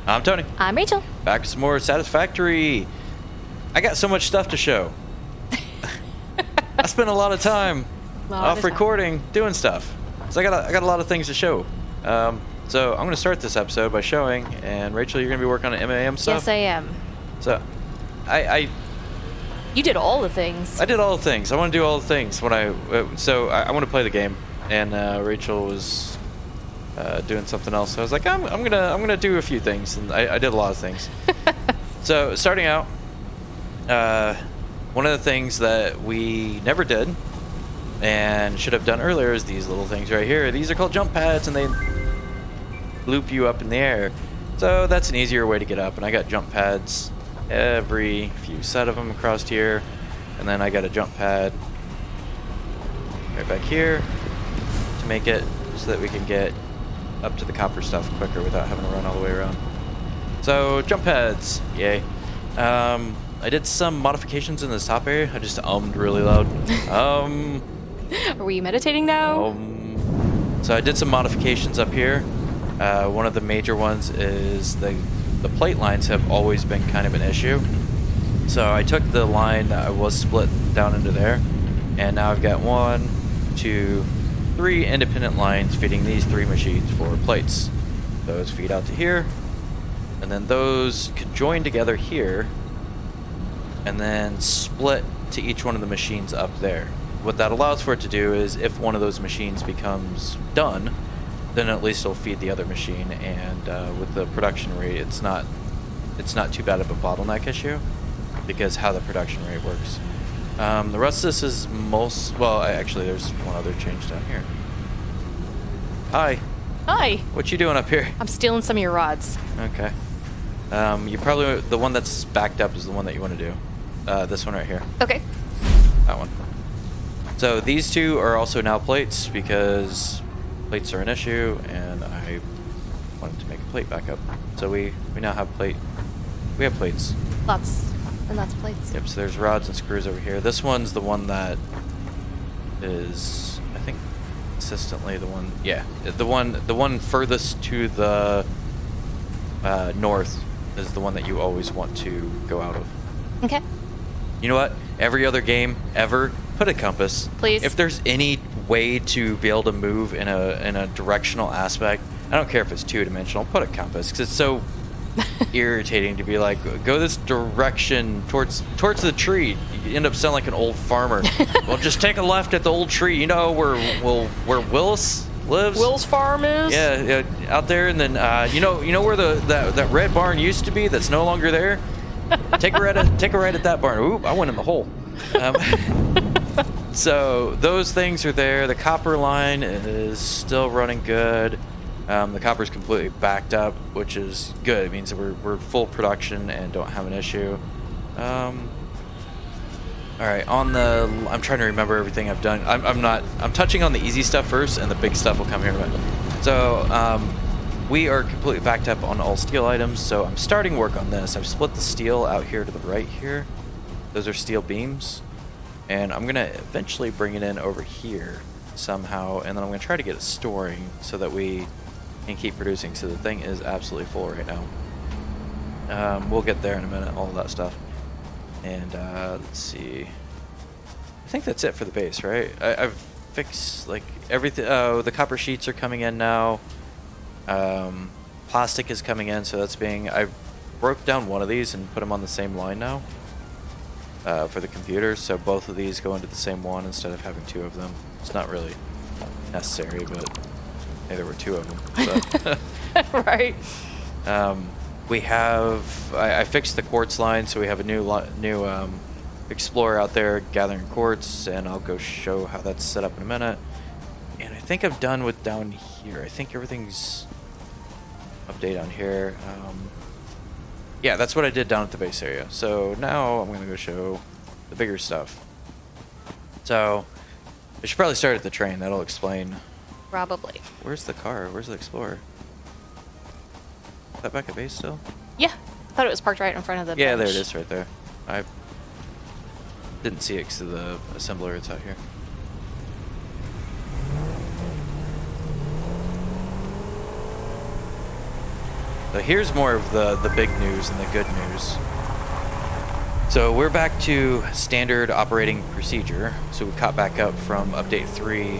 I'm Tony. I'm Rachel. Back with some more Satisfactory. I got so much stuff to show. I spent a lot of time off recording, doing stuff. So I got a lot of things to show. So I'm going to start this episode by showing, and Rachel, you're going to be working on MAM stuff? Yes, I am. So, You did all the things. I did all the things. I want to do all the things when I want to play the game, and Rachel was doing something else. So I was like, I'm gonna do a few things, and I did a lot of things. So starting out, one of the things that we never did and should have done earlier is these little things right here. These are called jump pads, and they loop you up in the air. So that's an easier way to get up, and I got jump pads every few set of them across here, and then I got a jump pad right back here to make it so that we can get up to the copper stuff quicker without having to run all the way around. So jump pads, yay. I did some modifications in this top area. I just ummed really loud. Are we meditating now? So I did some modifications up here. One of the major ones is the plate lines have always been kind of an issue. So I took the line that was split down into there, and now I've got 1, 2, 3 independent lines feeding these 3 machines for plates. Those feed out to here, and then those could join together here, and then split to each one of the machines up there. What that allows for it to do is if one of those machines becomes done, then at least it'll feed the other machine, and with the production rate, it's not too bad of a bottleneck issue because how the production rate works. The rest of this is actually there's one other change down here. Hi. Hi. What you doing up here? I'm stealing some of your rods. Okay. You probably the one that's backed up is the one that you want to do. This one right here. Okay. That one. So these two are also now plates because plates are an issue, and I wanted to make a plate backup. So we now have plate. We have plates. Lots and lots of plates. Yep. So there's rods and screws over here. This one's the one that is, I think, consistently the one. Yeah, the one furthest to the north is the one that you always want to go out of. Okay. You know what? Every other game ever, put a compass. Please. If there's any way to be able to move in a directional aspect, I don't care if it's 2-dimensional, put a compass, because it's so irritating to be like, go this direction towards the tree. You end up sounding like an old farmer. Well, just take a left at the old tree. You know where Willis lives? Will's farm is? Yeah, out there, and then you know where that red barn used to be that's no longer there? Take a right at that barn. Ooh, I went in the hole. So those things are there. The copper line is still running good. The copper's completely backed up, which is good. It means that we're full production and don't have an issue. All right, I'm trying to remember everything I've done. I'm touching on the easy stuff first, and the big stuff will come here in a minute. So we are completely backed up on all steel items, so I'm starting work on this. I've split the steel out here to the right here. Those are steel beams, and I'm gonna eventually bring it in over here somehow, and then I'm gonna try to get it storing so that we can keep producing. So the thing is absolutely full right now. We'll get there in a minute, all of that stuff. And let's see. I think that's it for the base, right? I've fixed like everything. Oh, the copper sheets are coming in now. Plastic is coming in, so that's being. I broke down one of these and put them on the same line now for the computer, so both of these go into the same one instead of having 2 of them. It's not really necessary, but hey, there were 2 of them. So. Right. We have. I fixed the quartz line, so we have a new Explorer out there gathering quartz, and I'll go show how that's set up in a minute. And I think I'm done with down here. I think everything's update on here. Yeah, that's what I did down at the base area. So now I'm gonna go show the bigger stuff. So I should probably start at the train. That'll explain. Probably. Where's the car? Where's the Explorer? Is that back at base still? Yeah. I thought it was parked right in front of the Yeah, bench. there it is right there. I didn't see it because of the assembler. It's out here. So here's more of the big news and the good news. So we're back to standard operating procedure. So we caught back up from update 3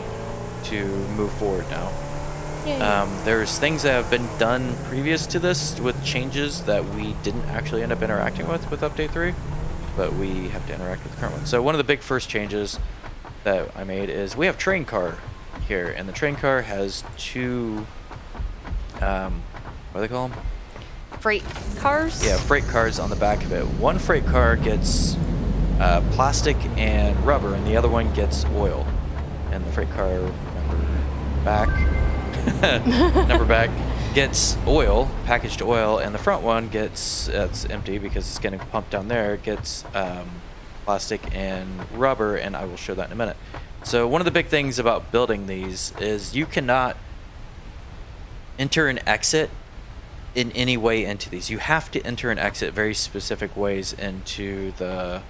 to move forward now. Yay. There's things that have been done previous to this with changes that we didn't actually end up interacting with update 3, but we have to interact with the current one. So one of the big first changes that I made is we have train car here, and the train car has two, what do they call them? Freight cars? Yeah, freight cars on the back of it. One freight car gets plastic and rubber, and the other one gets oil. And the freight car number back gets oil, packaged oil, and the front one gets, it's empty because it's getting pumped down there, gets plastic and rubber, and I will show that in a minute. So one of the big things about building these is you cannot enter and exit in any way into these. You have to enter and exit very specific ways into the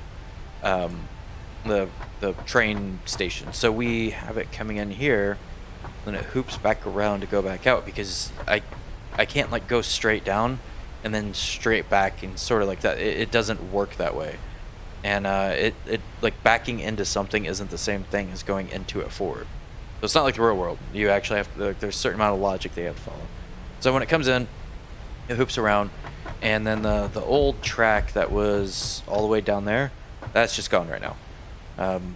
train station. So we have it coming in here, then it hoops back around to go back out, because I can't like go straight down and then straight back and sort of like that. It doesn't work that way. And it like backing into something isn't the same thing as going into it forward. So it's not like the real world. You actually have to, like, there's a certain amount of logic they have to follow. So when it comes in, it hoops around, and then the old track that was all the way down there, that's just gone right now.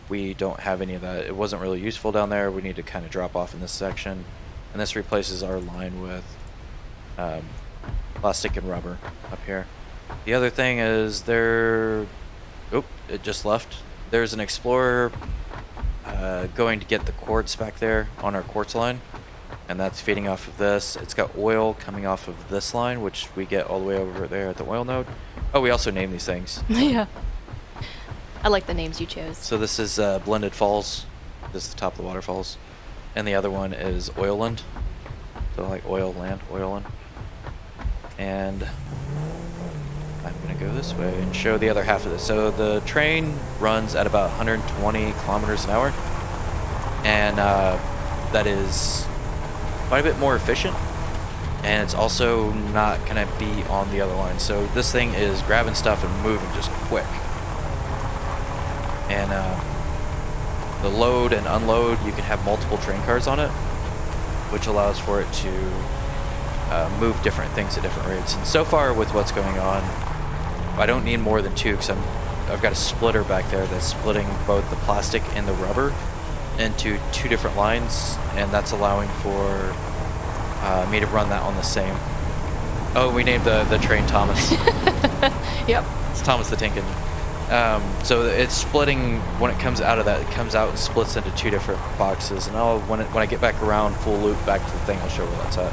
We don't have any of that. It wasn't really useful down there. We need to kind of drop off in this section, and this replaces our line with plastic and rubber up here. The other thing is it just left. There's an Explorer going to get the quartz back there on our quartz line, and that's feeding off of this. It's got oil coming off of this line, which we get all the way over there at the oil node. Oh, we also name these things. Yeah. I like the names you chose. So this is Blended Falls. This is the top of the waterfalls. And the other one is Oilland. So like oil land, Oilland. And I'm going to go this way and show the other half of this. So the train runs at about 120 kilometers an hour. And that is quite a bit more efficient, and it's also not gonna be on the other line. So this thing is grabbing stuff and moving just quick. And the load and unload, you can have multiple train cars on it, which allows for it to move different things at different rates. And so far with what's going on, I don't need more than two, because I've got a splitter back there that's splitting both the plastic and the rubber into two different lines, and that's allowing for me to run that on the same. Oh, we named the train Thomas. Yep. It's Thomas the Tank Engine. So it's splitting when it comes out of that. It comes out and splits into two different boxes, and when I get back around full loop back to the thing, I'll show where that's at.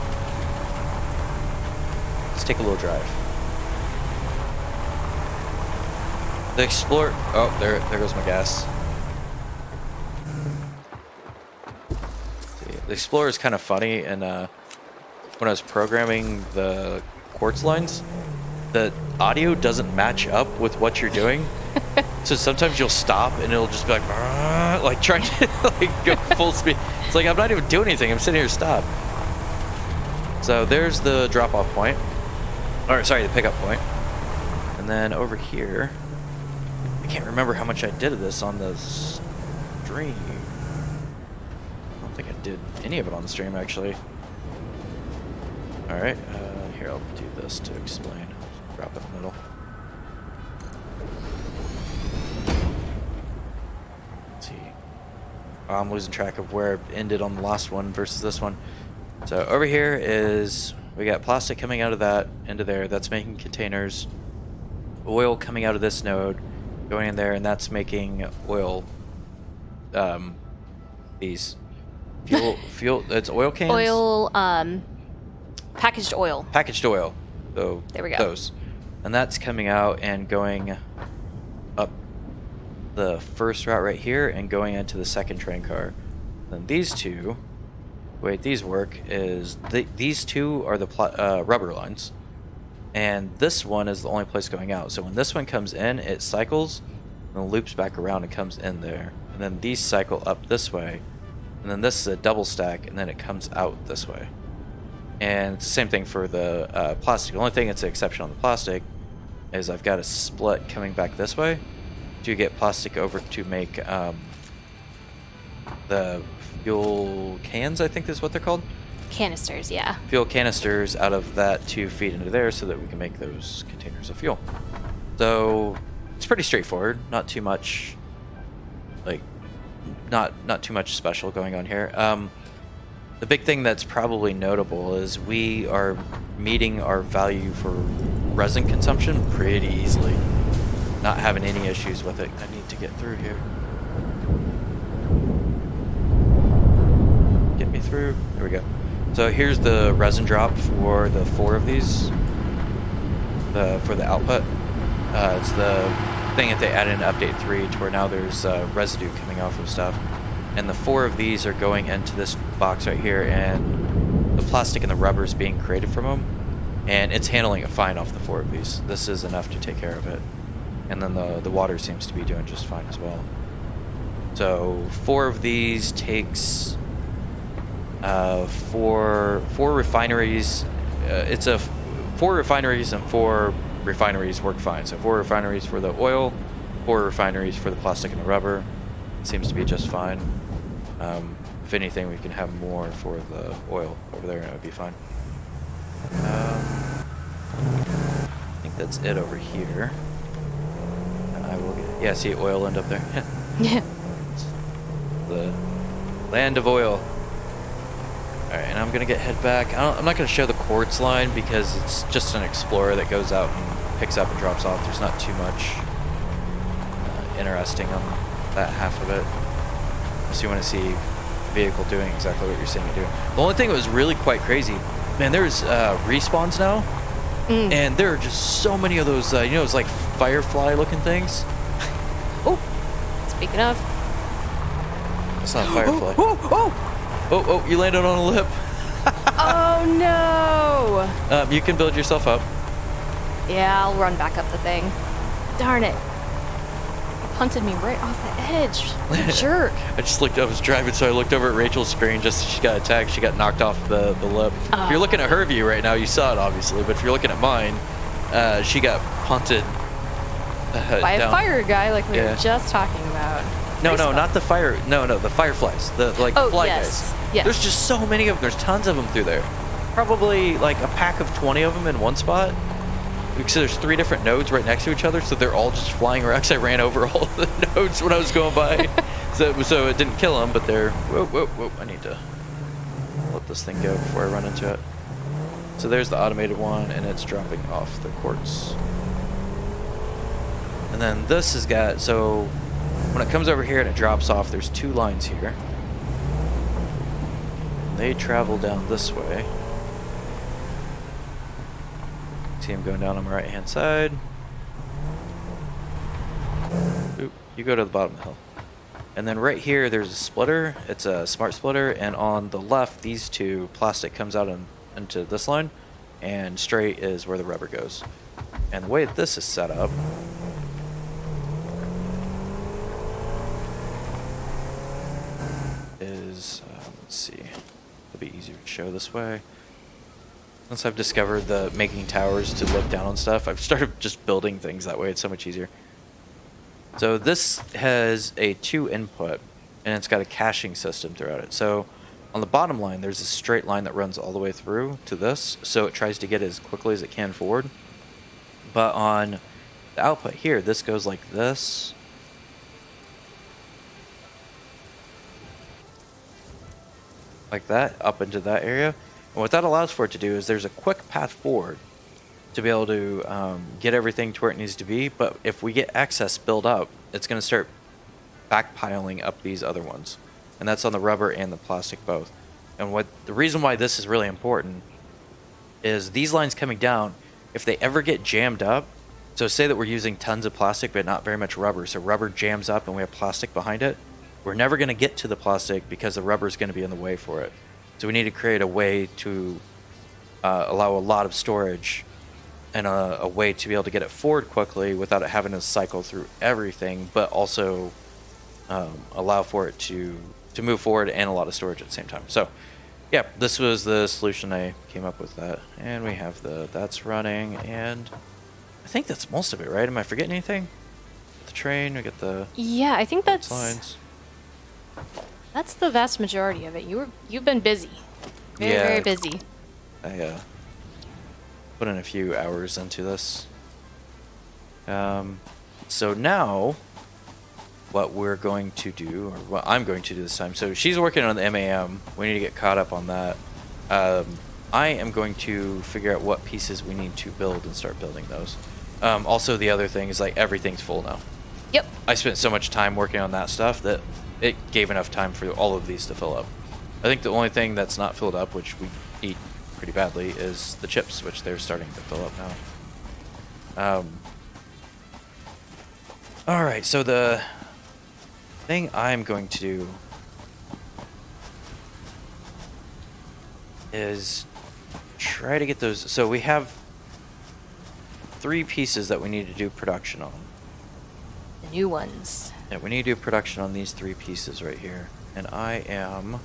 Let's take a little drive. The Explorer. Oh, there goes my gas. The Explorer is kind of funny, and when I was programming the quartz lines, the audio doesn't match up with what you're doing. So sometimes you'll stop and it'll just be like trying to like go full speed. It's like I'm not even doing anything. I'm sitting here stopped. So there's the drop-off point, or sorry, the pickup point. And then over here, I can't remember how much I did of this on the stream. I don't think I did any of it on the stream, actually. Alright, here, I'll do this to explain. Drop it in the middle. Let's see. Oh, I'm losing track of where it ended on the last one versus this one. So over here is, we got plastic coming out of that into there. That's making containers. Oil coming out of this node, going in there, and that's making oil. These. Fuel, it's oil cans? Oil, packaged oil. Packaged oil. So There we go. Those. And that's coming out and going up the first route right here and going into the second train car. Then these two, the way these work is these two are the rubber lines, and this one is the only place going out. So when this one comes in, it cycles and loops back around and comes in there. And then these cycle up this way. And then this is a double stack, and then it comes out this way. And it's the same thing for the plastic. The only thing that's an exception on the plastic is I've got a split coming back this way to get plastic over to make the fuel cans, I think is what they're called. Canisters, yeah. Fuel canisters out of that to feed into there so that we can make those containers of fuel. So it's pretty straightforward, not too much, like, not too much special going on here. The big thing that's probably notable is we are meeting our value for resin consumption pretty easily. Not having any issues with it. I need to get through here. Get me through. There we go. So here's the resin drop for the 4 of these. For the output. It's the thing that they added in Update 3 to where now there's residue coming off of stuff. And the 4 of these are going into this box right here, and the plastic and the rubber is being created from them. And it's handling it fine off the 4 of these. This is enough to take care of it. And then the water seems to be doing just fine as well. So 4 of these takes four refineries. It's a 4 refineries and 4 refineries work fine. So 4 refineries for the oil, 4 refineries for the plastic and the rubber. It seems to be just fine. If anything, we can have more for the oil over there, and it would be fine. I think that's it over here. I will get, yeah, see oil end up there. Yeah. The land of oil. Alright, and I'm gonna head back. I'm not gonna show the quartz line because it's just an explorer that goes out and picks up and drops off. There's not too much interesting on that half of it. So you want to see the vehicle doing exactly what you're seeing it do. The only thing that was really quite crazy, man, there's respawns now, and there are just so many of those, you know, those like firefly looking things. Oh, speaking of. That's not a firefly. Oh, you landed on a lip. Oh no! You can build yourself up. Yeah, I'll run back up the thing. Darn it. He punted me right off the edge. What a jerk. I was driving, so I looked over at Rachel's screen just as she got attacked. She got knocked off the lip. If you're looking at her view right now, you saw it, obviously. But if you're looking at mine, she got punted by a down. fire guy like we were just talking about. No, not the fire. No, the fireflies. The fly yes. guys. Yes. There's just so many of them. There's tons of them through there. Probably like a pack of 20 of them in one spot. Because there's 3 different nodes right next to each other, so they're all just flying around. Because I ran over all the nodes when I was going by, so it didn't kill them. But they're whoa! I need to let this thing go before I run into it. So there's the automated one, and it's dropping off the quartz. And then this has got, so when it comes over here and it drops off, there's 2 lines here. They travel down this way. See him going down on my right hand side. Oop, you go to the bottom of the hill. And then right here there's a splitter. It's a smart splitter, and on the left these 2 plastic comes out into this line, and straight is where the rubber goes. And the way that this is set up is, let's see, it'll be easier to show this way. Once I've discovered the making towers to look down on stuff, I've started just building things that way. It's so much easier. So this has a 2 input, and it's got a caching system throughout it. So on the bottom line, there's a straight line that runs all the way through to this, so it tries to get as quickly as it can forward. But on the output here, this goes like this. Like that, up into that area. And what that allows for it to do is there's a quick path forward to be able to get everything to where it needs to be. But if we get excess build up, it's going to start backpiling up these other ones. And that's on the rubber and the plastic both. And the reason why this is really important is these lines coming down, if they ever get jammed up, so say that we're using tons of plastic but not very much rubber, so rubber jams up and we have plastic behind it, we're never going to get to the plastic because the rubber is going to be in the way for it. So we need to create a way to allow a lot of storage and a way to be able to get it forward quickly without it having to cycle through everything, but also allow for it to move forward and a lot of storage at the same time. So Yeah, this was the solution I came up with that. And we have that's running, and I think that's most of it, right? Am I forgetting anything? The train, we get the Yeah, I think lines. that's the vast majority of it. You've been busy. Very busy. I put in a few hours into this. So now what we're going to do, or what I'm going to do this time. So she's working on the MAM. We need to get caught up on that. I am going to figure out what pieces we need to build and start building those. Also, the other thing is like everything's full now. Yep. I spent so much time working on that stuff that it gave enough time for all of these to fill up. I think the only thing that's not filled up, which we need pretty badly, is the chips, which they're starting to fill up now. Alright, so the thing I'm going to do is try to get those. So we have 3 pieces that we need to do production on. The new ones. Yeah, we need to do production on these 3 pieces right here. And I am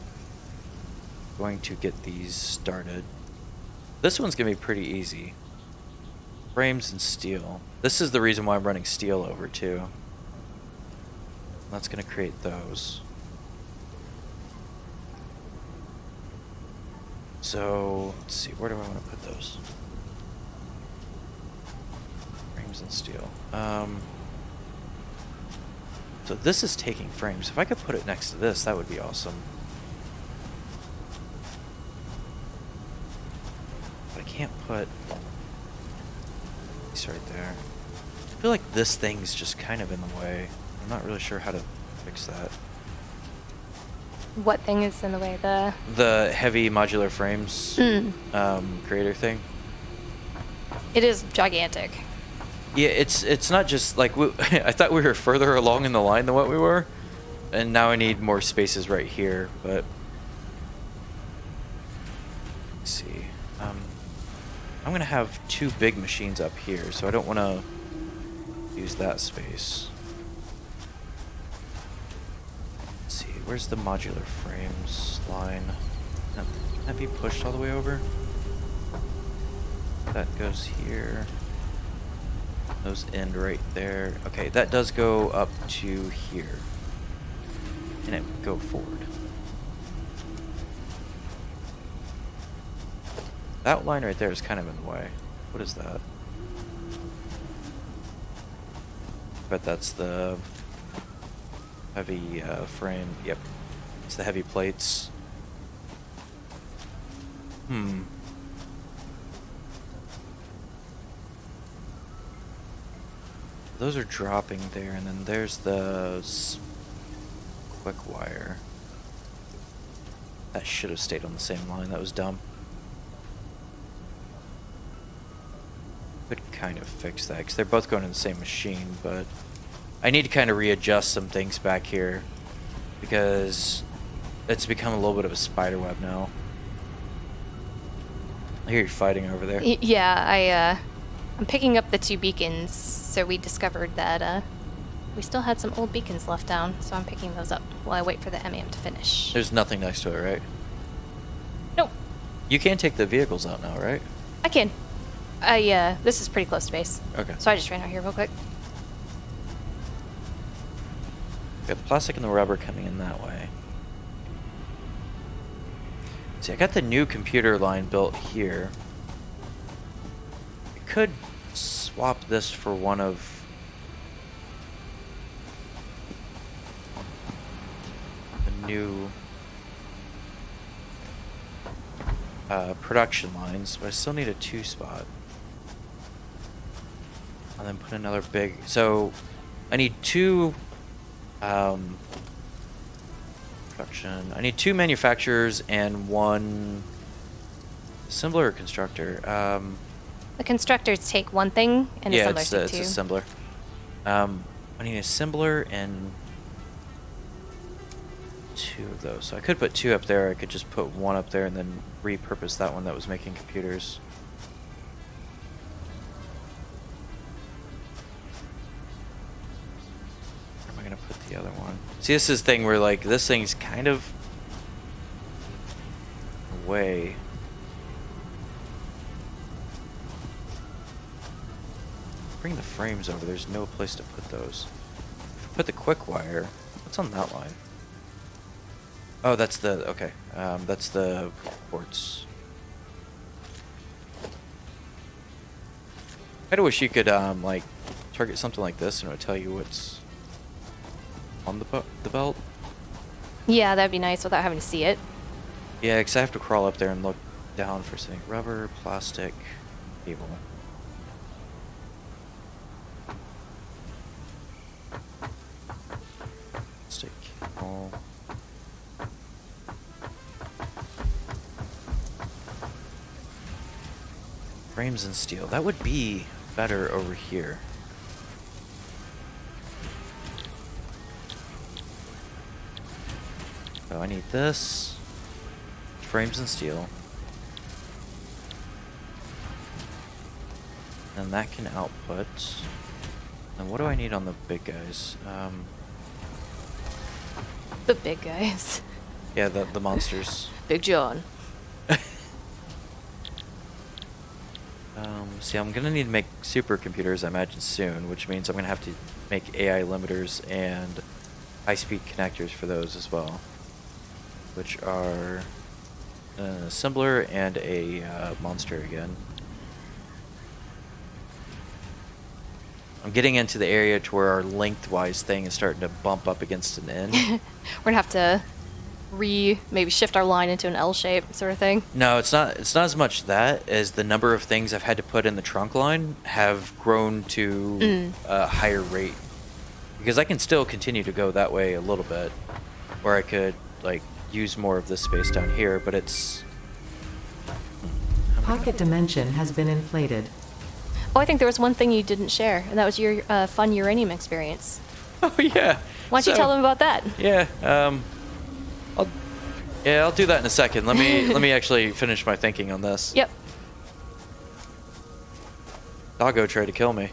going to get these started. This one's going to be pretty easy. Frames and steel. This is the reason why I'm running steel over too. That's going to create those. So, let's see, where do I want to put those? Frames and steel. So this is taking frames. If I could put it next to this, that would be awesome. But I can't put these right there. I feel like this thing's just kind of in the way. I'm not really sure how to fix that. What thing is in the way? The heavy modular frames creator thing. It is gigantic. Yeah, it's not just like I thought we were further along in the line than what we were, and now I need more spaces right here. But let's see, I'm gonna have 2 big machines up here, so I don't want to use that space. Let's see, where's the modular frames line? Can that be pushed all the way over? That goes here. Those end right there. Okay, that does go up to here. And it go forward. That line right there is kind of in the way. What is that? But that's the heavy frame. Yep. It's the heavy plates. Those are dropping there, and then there's the quick wire. That should have stayed on the same line. That was dumb. Could kind of fix that, because they're both going in the same machine, but I need to kind of readjust some things back here, because it's become a little bit of a spider web now. I hear you fighting over there. Yeah, I'm picking up the 2 beacons, so we discovered that we still had some old beacons left down, so I'm picking those up while I wait for the MAM to finish. There's nothing next to it, right? Nope. You can take the vehicles out now, right? I can. This is pretty close to base. Okay. So I just ran out here real quick. Got the plastic and the rubber coming in that way. See, I got the new computer line built here. I could swap this for one of the new production lines, but I still need a 2 spot. And then put another big. So I need 2 production. I need 2 manufacturers and 1 assembler or constructor. The constructors take 1 thing, and assemblers take 2. Yeah, it's assembler. I need an assembler and 2 of those. So I could put 2 up there. I could just put 1 up there and then repurpose that one that was making computers. Where am I gonna put the other one? See, this is the thing where like this thing's kind of way. Bring the frames over. There's no place to put those. If I put the quick wire, what's on that line? Oh, that's the, okay. That's the ports. I wish you could, like, target something like this and it would tell you what's on the belt. Yeah, that'd be nice without having to see it. Yeah, because I have to crawl up there and look down for something. Rubber, plastic, cable. Plastic cable. Frames and steel. That would be better over here. So I need this. Frames and steel. And that can output. And what do I need on the big guys? The big guys. Yeah, the monsters. Big John. See, I'm gonna need to make supercomputers, I imagine, soon, which means I'm gonna have to make AI limiters and high-speed connectors for those as well, which are an assembler and a monster again. I'm getting into the area to where our lengthwise thing is starting to bump up against an end. We're gonna have to maybe shift our line into an L shape sort of thing. No, it's not as much that as the number of things I've had to put in the trunk line have grown to a higher rate. Because I can still continue to go that way a little bit, or I could like use more of this space down here, but it's... Pocket dimension has been inflated. Oh, I think there was one thing you didn't share, and that was your fun uranium experience. Oh yeah. Why don't you tell them about that? Yeah. I'll do that in a second. Let me actually finish my thinking on this. Yep. Doggo tried to kill me.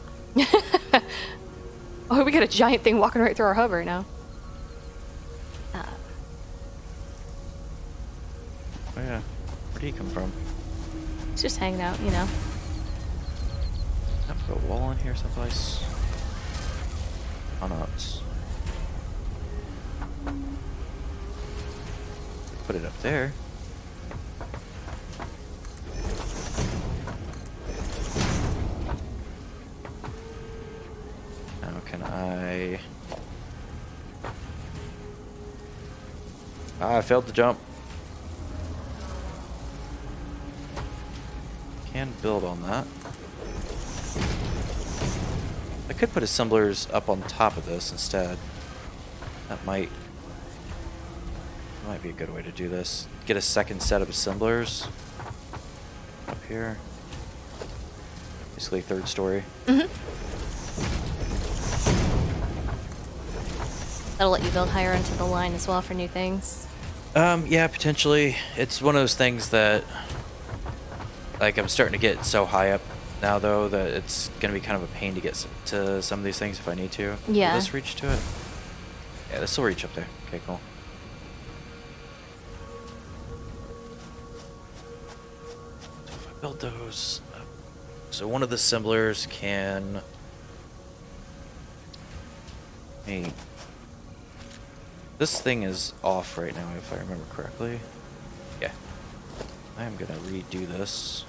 Oh, we got a giant thing walking right through our hub right now. Oh yeah. Where'd he come from? It's just hanging out, you know. Can I put a wall in here someplace? Why not? Put it up there. Now can I... I failed to jump. Can build on that. I could put assemblers up on top of this instead. That might be a good way to do this. Get a second set of assemblers up here. Basically third story. Mm-hmm. That'll let you build higher into the line as well for new things. Yeah, potentially. It's one of those things that, like, I'm starting to get so high up now, though, that it's going to be kind of a pain to get to some of these things if I need to. Yeah. Will this reach to it? Yeah, this will reach up there. Okay, cool. So if I build those... So one of the assemblers can... Hey, this thing is off right now, if I remember correctly. Yeah. I am going to redo this.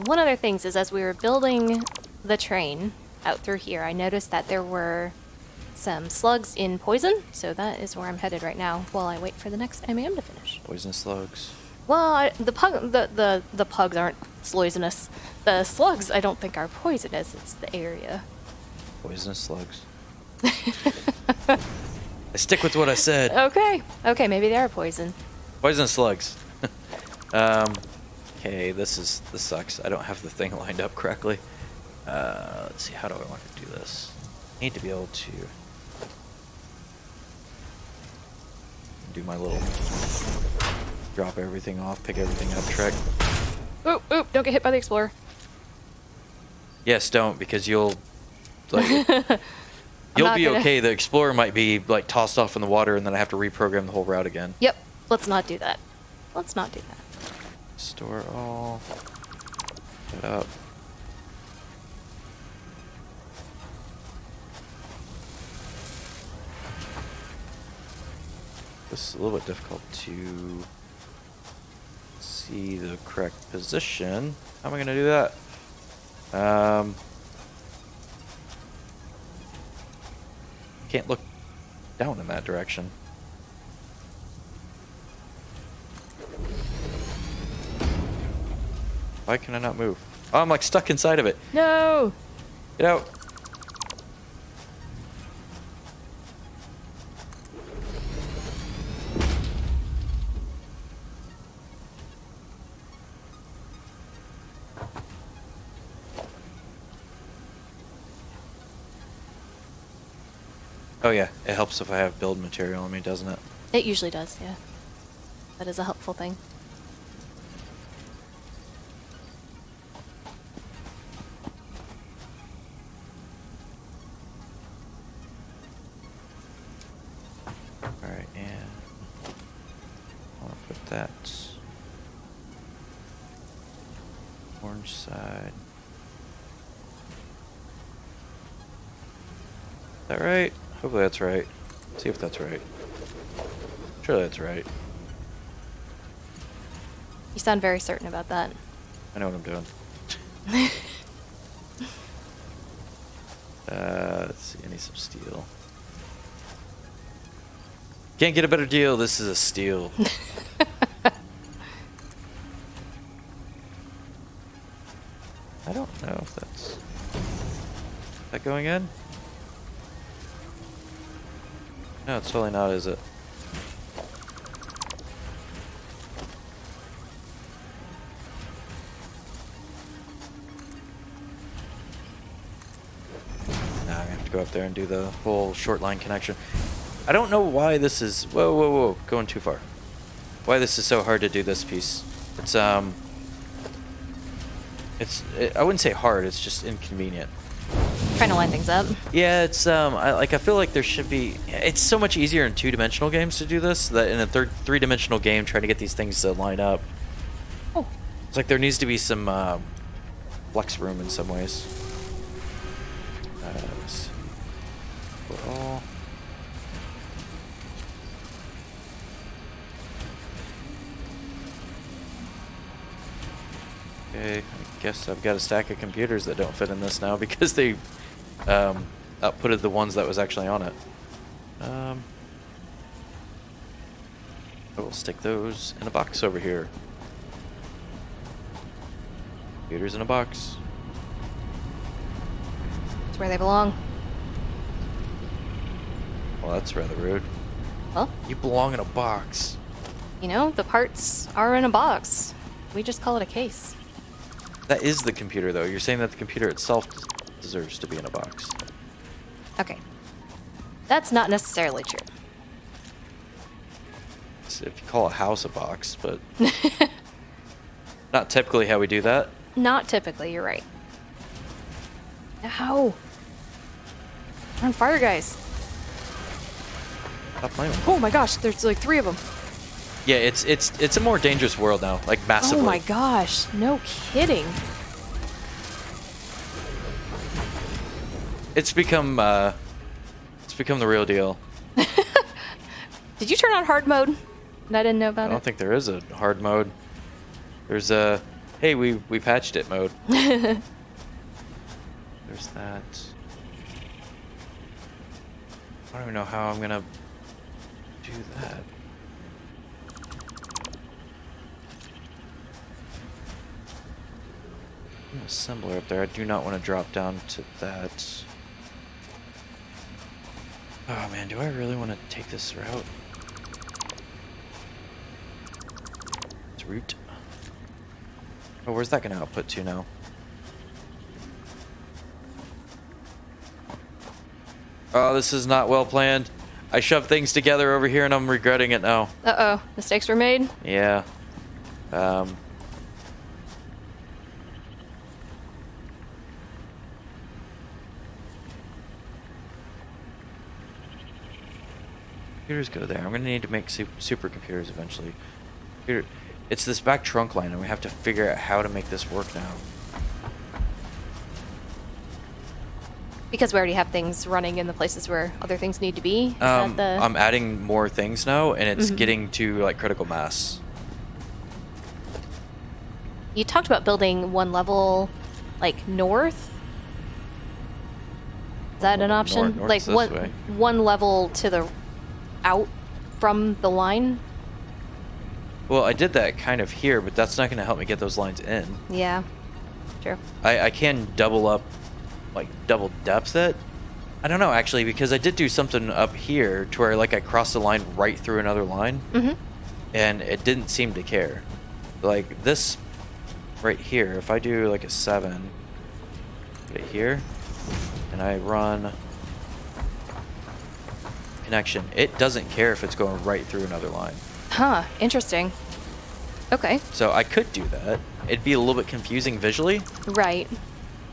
One other thing is, as we were building the train out through here, I noticed that there were some slugs in poison, so that is where I'm headed right now while I wait for the next MAM to finish. Poisonous slugs. Well, the pugs aren't poisonous. The slugs I don't think are poisonous. It's the area. Poisonous slugs. I stick with what I said. Okay, maybe they are poison. Poisonous slugs. Okay, this sucks. I don't have the thing lined up correctly. Let's see, how do I want to do this? I need to be able to do my little drop everything off, pick everything up trick. Oop, don't get hit by the explorer. Yes, don't, because you'll like You'll not be gonna... okay. The Explorer might be like tossed off in the water, and then I have to reprogram the whole route again. Yep. Let's not do that. Let's not do that. Store all. Put up. This is a little bit difficult to see the correct position. How am I going to do that? Can't look down in that direction. Why can I not move? Oh, I'm like stuck inside of it. No! Get out. Oh yeah, it helps if I have build material on me, doesn't it? It usually does, yeah. That is a helpful thing. Alright, and I want to put that orange side. Is that right? Hopefully that's right. See if that's right. Surely that's right. You sound very certain about that. I know what I'm doing. Let's see, I need some steel. Can't get a better deal, this is a steal. I don't know if that's... Is that going in? No, it's totally not, is it? Now I'm gonna have to go up there and do the whole short line connection. I don't know why this is... Whoa, whoa, whoa, going too far. Why this is so hard to do this piece. It's, I wouldn't say hard, it's just inconvenient. Trying to line things up. Yeah, it's I feel like there should be. It's so much easier in two-dimensional games to do this that in a three-dimensional game trying to get these things to line up. Oh. It's like there needs to be some flex room in some ways. Let's see. Put all. Okay, I guess I've got a stack of computers that don't fit in this now because they outputted the ones that was actually on it. I will stick those in a box over here. Computers in a box. It's where they belong. Well, that's rather rude. Well, You belong in a box. you know, the parts are in a box. We just call it a case. That is the computer, though. You're saying that the computer itself deserves to be in a box. Okay. That's not necessarily true. It's if you call a house a box, but not typically how we do that. Not typically, you're right. Ow! We're on fire, guys. Stop playing with me. Oh my gosh, there's like 3 of them. Yeah, it's a more dangerous world now, like massively. Oh my gosh, no kidding. It's become the real deal. Did you turn on hard mode? And I didn't know I about don't it. think there is a hard mode. There's a hey, we patched it mode. There's that. I don't even know how I'm gonna do that. Assembler up there. I do not want to drop down to that. Oh man, do I really want to take this route? It's route. Oh, where's that going to output to now? Oh, this is not well planned. I shoved things together over here and I'm regretting it now. Uh-oh, mistakes were made. Yeah. Computers go there. I'm gonna need to make supercomputers eventually. It's this back trunk line, and we have to figure out how to make this work now. Because we already have things running in the places where other things need to be? Is that the... I'm adding more things now, and it's getting to like critical mass. You talked about building one level, like, north? Is that an option? North like, this way. one level to the... out from the line? Well, I did that kind of here, but that's not going to help me get those lines in. Yeah. True. I can double up, like, double depth it. I don't know, actually, because I did do something up here to where, like, I crossed the line right through another line. And it didn't seem to care. Like, this right here, if I do, like, a 7, put it here, and I run connection, it doesn't care if it's going right through another line. Huh. Interesting. Okay. So I could do that. It'd be a little bit confusing visually. Right.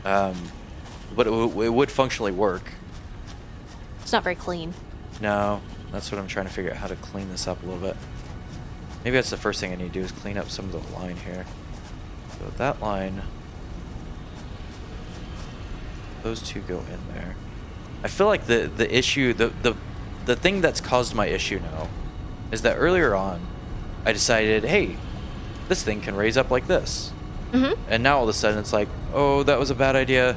But it would functionally work. It's not very clean. No, that's what I'm trying to figure out, how to clean this up a little bit. Maybe that's the first thing I need to do is clean up some of the line here. So that line, those two go in there. I feel like the issue, the thing that's caused my issue now is that earlier on, I decided, hey, this thing can raise up like this. And now all of a sudden it's like, oh, that was a bad idea.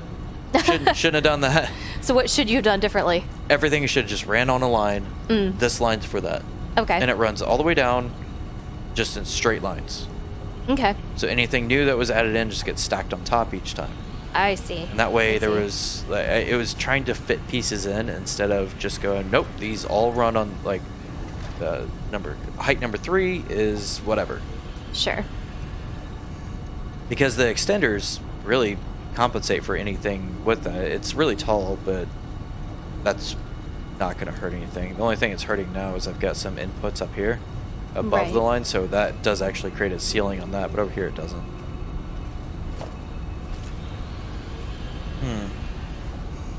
Shouldn't have done that. So what should you have done differently? Everything should have just ran on a line. This line's for that. Okay. And it runs all the way down, just in straight lines. Okay. So anything new that was added in just gets stacked on top each time. I see. And that way I there see. was, like, it was trying to fit pieces in instead of just going, nope, these all run on, like, the height number 3 is whatever. Sure. Because the extenders really compensate for anything with that. It's really tall, but that's not going to hurt anything. The only thing it's hurting now is I've got some inputs up here above the line, so that does actually create a ceiling on that, but over here it doesn't.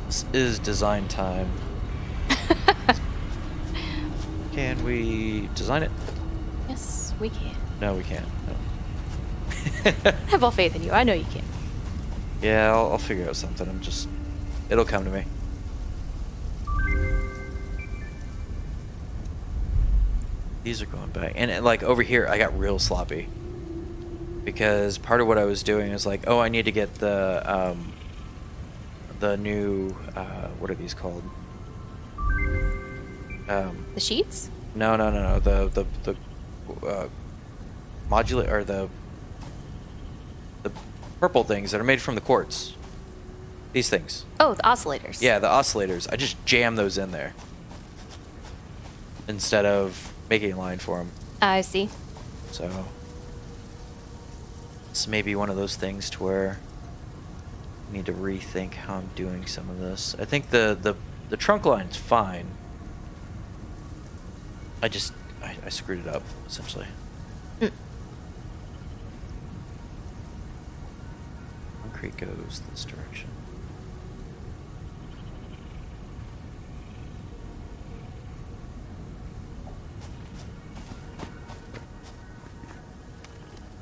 This is design time. Can we design it? Yes, we can. No, we can't. No. I have all faith in you. I know you can. Yeah, I'll figure out something. It'll come to me. These are going back. And like over here, I got real sloppy. Because part of what I was doing is like, oh, I need to get the new, what are these called? The sheets? No. The modulate, or the purple things that are made from the quartz. These things. Oh, the oscillators. Yeah, the oscillators. I just jam those in there instead of making a line for them. I see. So this may be one of those things to where I need to rethink how I'm doing some of this. I think the trunk line's fine. I screwed it up, essentially. Concrete goes this direction.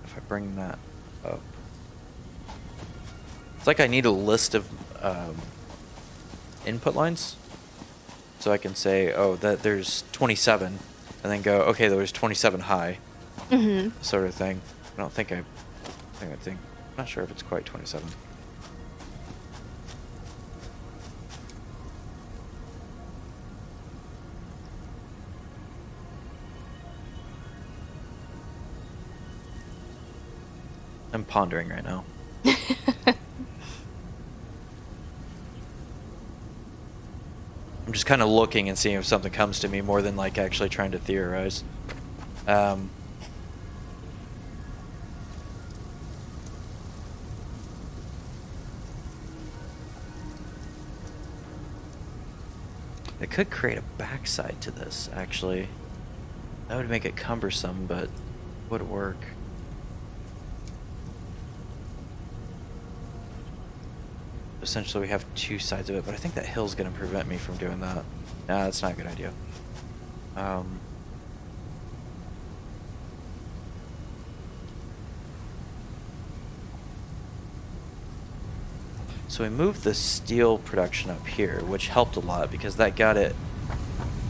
If I bring that up, it's like I need a list of input lines, so I can say, oh, that there's 27, and then go, okay, there was 27 high, sort of thing. I don't think I'm not sure if it's quite 27. I'm pondering right now. I'm just kind of looking and seeing if something comes to me more than like actually trying to theorize. It could create a backside to this, actually. That would make it cumbersome, but would work. Essentially, we have two sides of it, but I think that hill's going to prevent me from doing that. Nah, that's not a good idea. Um, so we moved the steel production up here, which helped a lot because that got it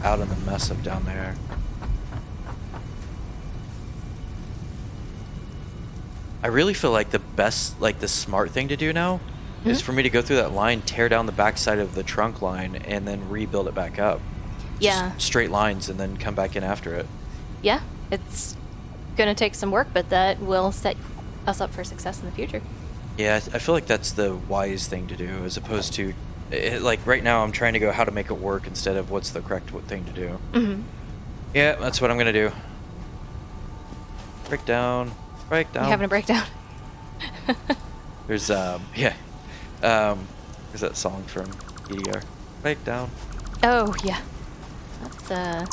out of the mess up down there. I really feel like the smart thing to do now is for me to go through that line, tear down the backside of the trunk line, and then rebuild it back up. Yeah. Just straight lines and then come back in after it. Yeah, it's gonna take some work, but that will set us up for success in the future. Yeah, I feel like that's the wise thing to do, as opposed to, like right now I'm trying to go how to make it work instead of what's the correct thing to do. Mm-hmm. Yeah, that's what I'm gonna do. Break down. You having a breakdown? There's there's that song from EDR. Breakdown. Oh yeah, that's from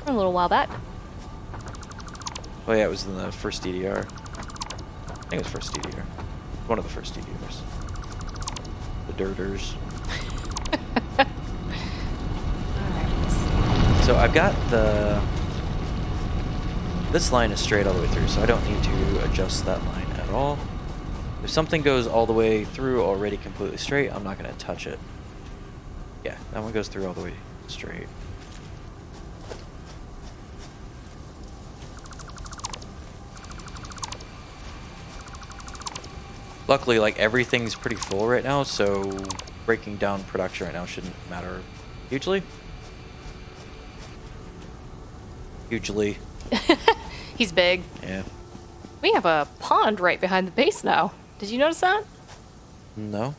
a little while back. Oh yeah, it was in the first DDR. I think it was first DDR. One of the first DDRs. The Dirters. So I've got this line is straight all the way through, so I don't need to adjust that line at all. If something goes all the way through already completely straight, I'm not going to touch it. Yeah, that one goes through all the way straight. Luckily, like, everything's pretty full right now, so breaking down production right now shouldn't matter hugely. Hugely. He's big. Yeah. We have a pond right behind the base now. Did you notice that? No?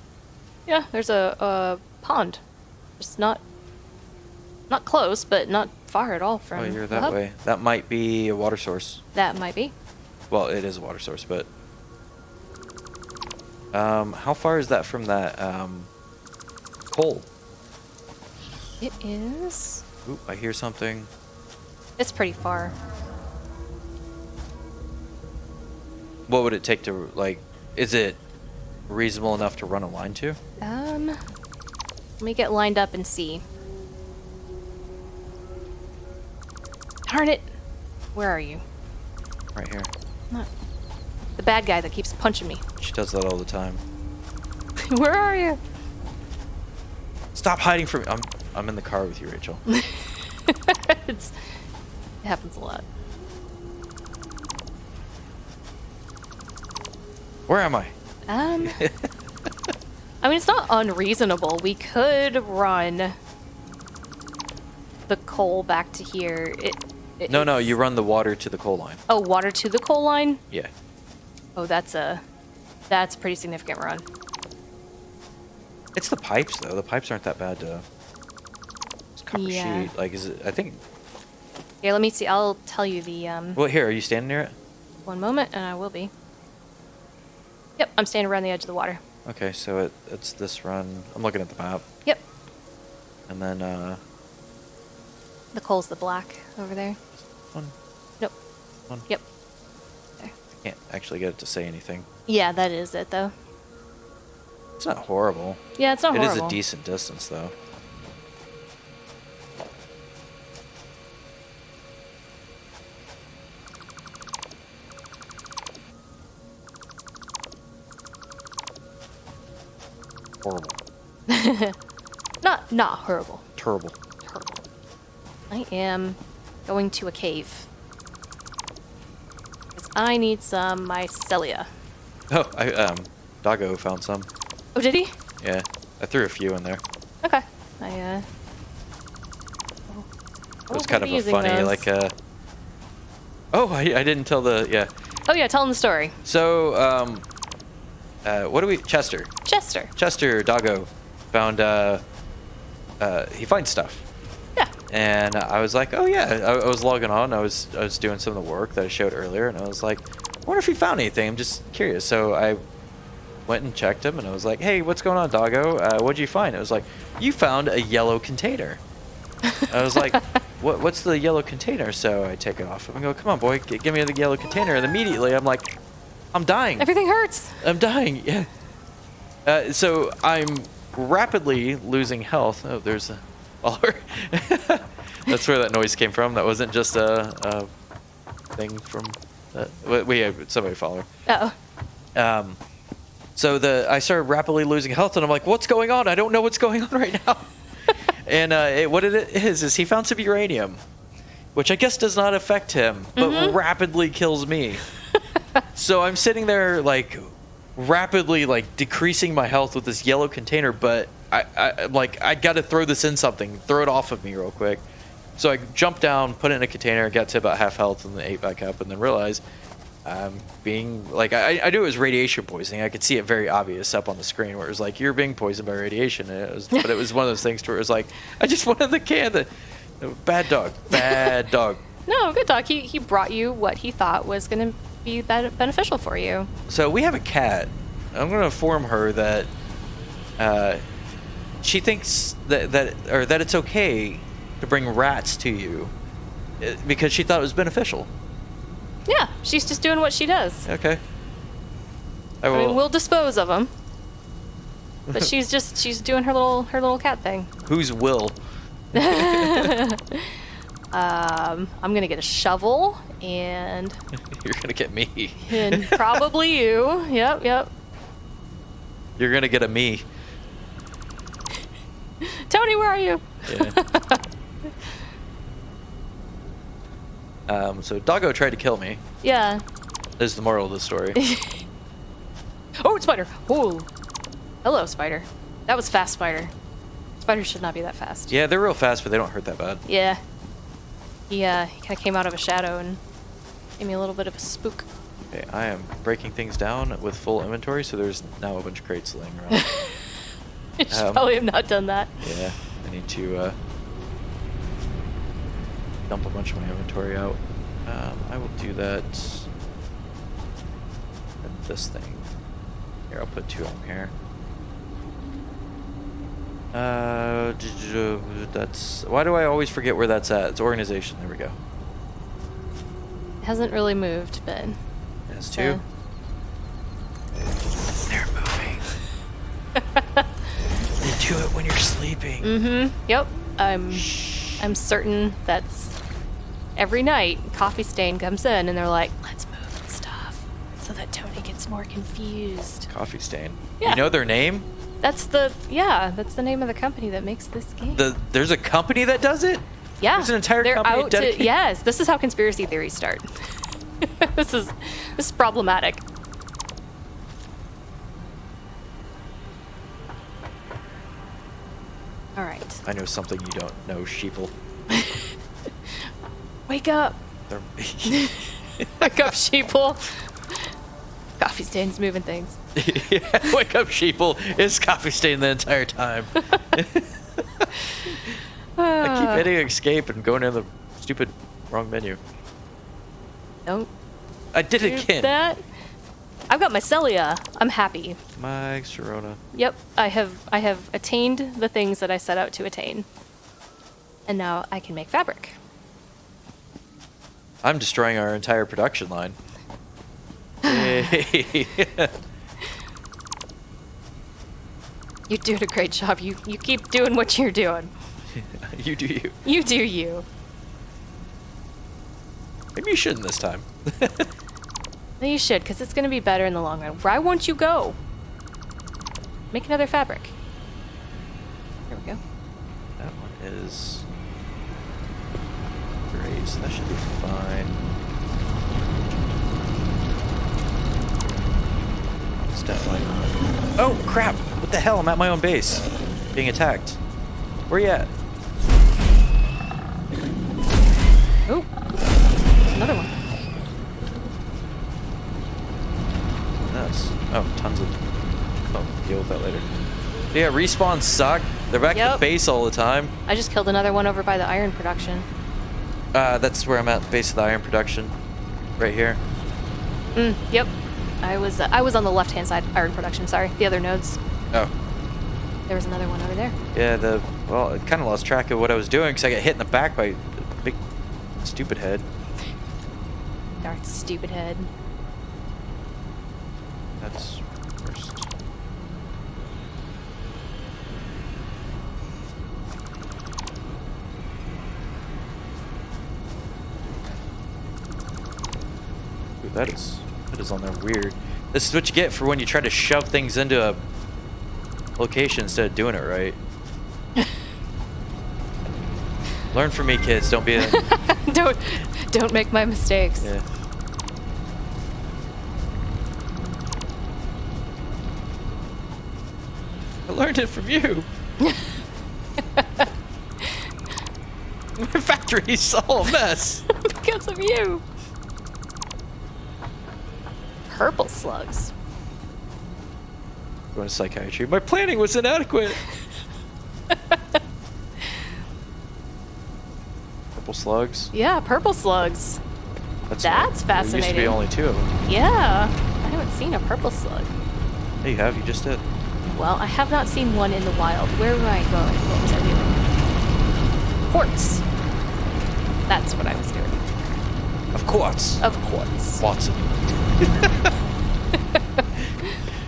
Yeah, there's a pond. Just not close, but not far at all from Oh, you're the that hub. way. That might be a water source. That might be. Well, it is a water source, but... how far is that from that, coal? It is. Oop, I hear something. It's pretty far. What would it take to, like... Is it reasonable enough to run a line to? Let me get lined up and see. Darn it! Where are you? Right here. Not the bad guy that keeps punching me. She does that all the time. Where are you? Stop hiding from me. I'm in the car with you, Rachel. It happens a lot. Where am I? I mean, it's not unreasonable. We could run the coal back to here. No, you run the water to the coal line. Oh, water to the coal line? Yeah. Oh, that's a pretty significant run. It's the pipes, though. The pipes aren't that bad to... It's copper Yeah. sheet. Like, is it... I think... Here, let me see. I'll tell you the, Well, here, are you standing near it? one moment, and I will be. Yep, I'm standing around the edge of the water. Okay, so it's this run. I'm looking at the map. Yep. And then, The coal's the black over there. one. Nope. One. Yep. There. I can't actually get it to say anything. Yeah, that is it, though. It's not horrible. Yeah, it's not It horrible. is a decent distance, though. Horrible. Not horrible. Terrible. Horrible. I am going to a cave. 'Cause I need some mycelia. Oh, Doggo found some. Oh, did he? Yeah, I threw a few in there. Okay. It was kind of a funny, like, Oh, I didn't tell the, yeah. Oh yeah, tell him the story. So, what do we, Chester, Doggo, found, he finds stuff. Yeah. And I was like, oh yeah, I was logging on, I was doing some of the work that I showed earlier, and I was like, I wonder if he found anything, I'm just curious. So I went and checked him, and I was like, hey, what's going on, Doggo? What'd you find? It was like, you found a yellow container. I was like, what's the yellow container? So I take it off and I go, come on, boy, give me the yellow container. And immediately I'm like, I'm dying. Everything hurts. I'm dying, yeah. So I'm rapidly losing health. Oh, there's a follower. That's where that noise came from. That wasn't just a thing from. We had somebody follow. Oh. So I started rapidly losing health, and I'm like, "What's going on? I don't know what's going on right now." And what it is he found some uranium, which I guess does not affect him, but rapidly kills me. So I'm sitting there like rapidly like decreasing my health with this yellow container, but I'm like, I got to throw this in something, throw it off of me real quick. So I jumped down, put it in a container, got to about half health, and then ate back up, and then realized I'm being like, I knew it was radiation poisoning. I could see it very obvious up on the screen where it was like, you're being poisoned by radiation. And but it was one of those things where it was like, I just wanted the can. Bad dog. No, good dog. He brought you what he thought was going to be beneficial for you. So we have a cat. I'm going to inform her that she thinks that it's okay to bring rats to you because she thought it was beneficial. Yeah, she's just doing what she does. Okay. I mean, we'll dispose of them, but she's doing her little cat thing. Whose will? I'm gonna get a shovel and You're gonna get me. and probably you. Yep. You're gonna get a me. Tony, where are you? Yeah. So Doggo tried to kill me. Yeah. Is the moral of the story. Oh, it's Spider. Oh, hello, Spider. That was fast, Spider. Spiders should not be that fast. Yeah, they're real fast, but they don't hurt that bad. Yeah. He kind of came out of a shadow and gave me a little bit of a spook. Okay, I am breaking things down with full inventory, so there's now a bunch of crates laying around. I should probably have not done that. Yeah, I need to dump a bunch of my inventory out. I will do that. And this thing. Here, I'll put 2 on here. That's... Why do I always forget where that's at? It's organization. There we go. It hasn't really moved, but... That's 2. They're moving. They do it when you're sleeping. Mm-hmm. Yep. I'm certain that's... Every night, Coffee Stain comes in and they're like, let's move and stuff so that Tony gets more confused. Coffee Stain. Yeah. You know their name? That's the name of the company that makes this game. There's a company that does it? Yeah. There's an entire They're company out dedicated. to, yes, this is how conspiracy theories start. This is problematic. All right. I know something you don't know, sheeple. Wake up. They're- Wake up, sheeple. Coffee Stain's moving things. Yeah, wake up, sheeple. It's Coffee Stain the entire time. I keep hitting escape and going in the stupid wrong menu. Don't I did do it again. that. I've got my Celia. I'm happy. My Sharona. Yep, I have attained the things that I set out to attain. And now I can make fabric. I'm destroying our entire production line. Yay. You're doing a great job. You keep doing what you're doing. You do you. You do you. Maybe you shouldn't this time. No, you should, because it's going to be better in the long run. Why won't you go? Make another fabric. There we go. That one is great, so that should be fine. Step line. Oh crap! What the hell? I'm at my own base, being attacked. Where you at? Oh, another one. Nuts. Oh, tons of. Oh, deal with that later. Yeah, respawns suck. They're back at the Yep. base all the time. I just killed another one over by the iron production. That's where I'm at, base of the iron production. Right here. Yep. I was on the left-hand side, iron production, sorry. The other nodes. Oh. There was another one over there. Yeah, well, I kind of lost track of what I was doing because I got hit in the back by a big stupid head. Dark stupid head. That's worst. That is on there weird. This is what you get for when you try to shove things into a location instead of doing it right. Learn from me, kids. Don't be a... Don't make my mistakes. Yeah. I learned it from you. My factory's all a mess. Because of you. Purple slugs. Going to psychiatry. My planning was inadequate. Purple slugs. Yeah, purple slugs. That's fascinating. There used to be only 2 of them. Yeah, I haven't seen a purple slug. Yeah, you have. You just did. Well, I have not seen one in the wild. Where were I going? What was I doing? Quartz. That's what I was doing. Of course. Of quartz. Watson.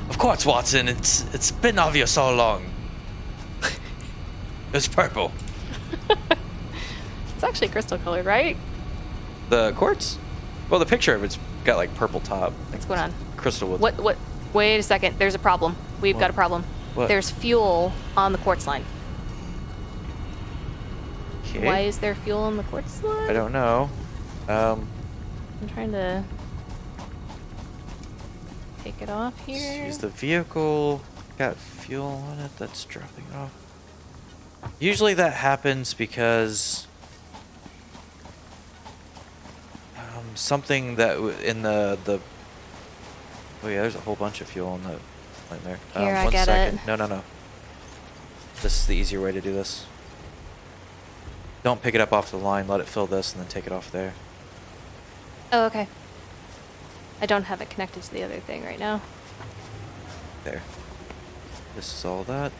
Of course, Watson. It's been obvious all along. It's purple. It's actually crystal colored, right? The quartz? Well, the picture of it's got like purple top. What's going on? Crystal with... What? Wait a second. There's a problem. We've got a problem. What? There's fuel on the quartz line. Okay. Why is there fuel on the quartz line? I don't know. I'm trying to take it off here. Use the vehicle. Got fuel on it that's dropping off. Usually that happens because something that in the oh yeah, there's a whole bunch of fuel on the line there. Here, I One get second. it. No. This is the easier way to do this. Don't pick it up off the line. Let it fill this and then take it off there. Oh, okay. I don't have it connected to the other thing right now. There. This is all that.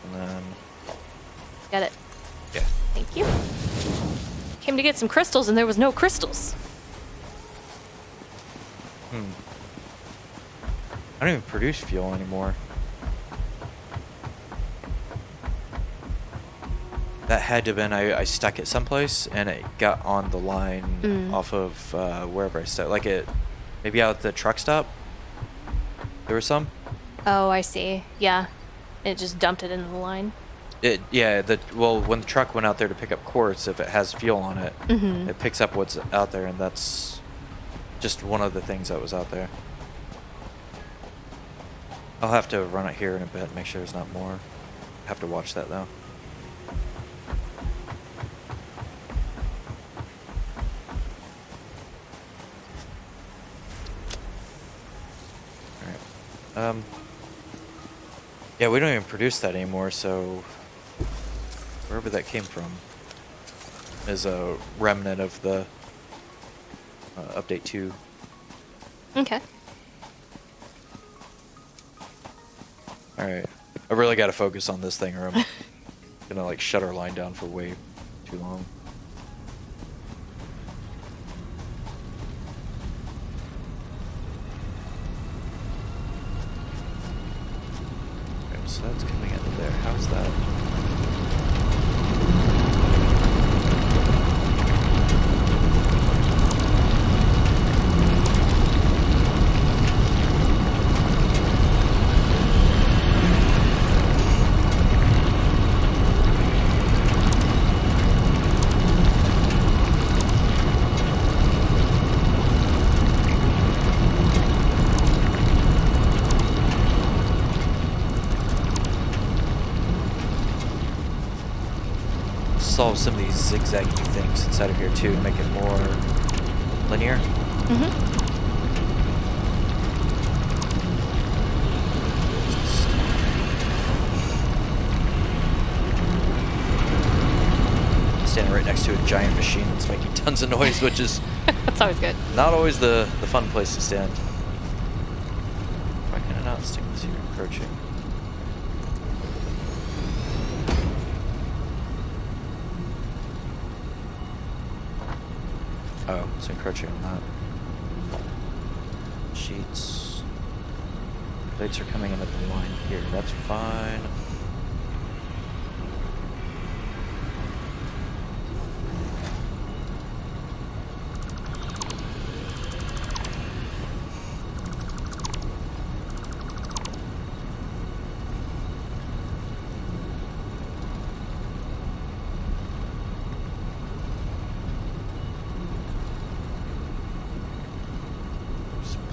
And then... Got it. Yeah. Thank you. Came to get some crystals and there was no crystals. I don't even produce fuel anymore. That had to have been, I stuck it someplace and it got on the line off of wherever I stuck. Like it, maybe out at the truck stop. There was some. Oh, I see. Yeah. It just dumped it into the line. Well, when the truck went out there to pick up quartz, if it has fuel on it, it picks up what's out there, and that's just one of the things that was out there. I'll have to run it here in a bit, make sure there's not more. Have to watch that though. Alright. Yeah, we don't even produce that anymore, so wherever that came from is a remnant of the update 2. Okay. Alright. I really got to focus on this thing or I'm gonna like shut our line down for way too long. Okay, so that's coming into there. How's that? Solve some of these zigzaggy things inside of here too to make it more linear. Standing right next to a giant machine that's making tons of noise, which is That's always good. not always the fun place to stand. Why can I not stick this here? Encroaching. Oh, it's encroaching on that. Sheets. Plates are coming in at the line here. That's fine.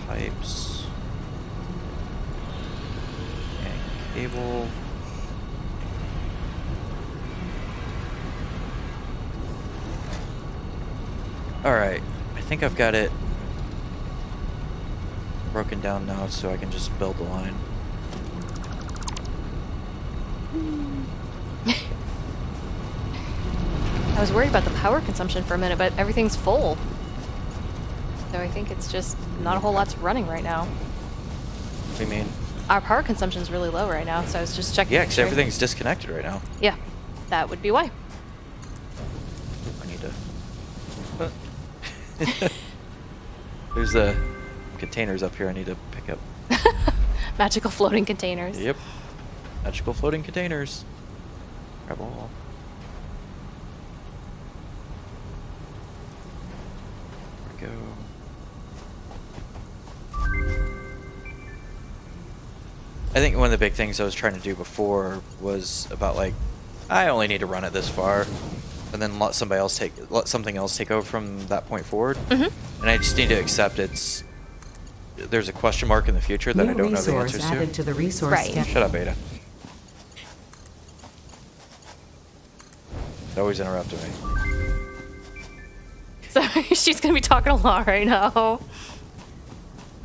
pipes. And cable. Alright, I think I've got it broken down now so I can just build the line. I was worried about the power consumption for a minute, but everything's full. So I think it's just not a whole lot's running right now. What do you mean? Our power consumption's really low right now, so I was just checking. Yeah, because everything's disconnected right now. Yeah, that would be why. I need to... There's the containers up here I need to pick up. Magical floating containers. Yep. Magical floating containers. Grab all. There we go. I think one of the big things I was trying to do before was about like, I only need to run it this far, and then let something else take over from that point forward. Mm-hmm. And I just need to accept there's a question mark in the future that I don't know the answers added to. to the resource Right. scan. Shut up, Ada. Always interrupting me. Sorry, she's gonna be talking a lot right now.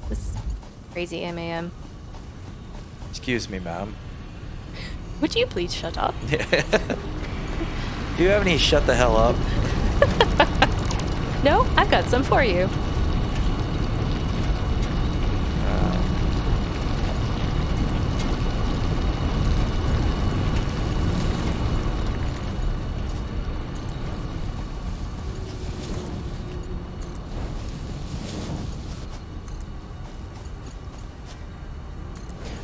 This crazy MAM. Excuse me, ma'am. Would you please shut up? Do you have any shut the hell up? No, I've got some for you.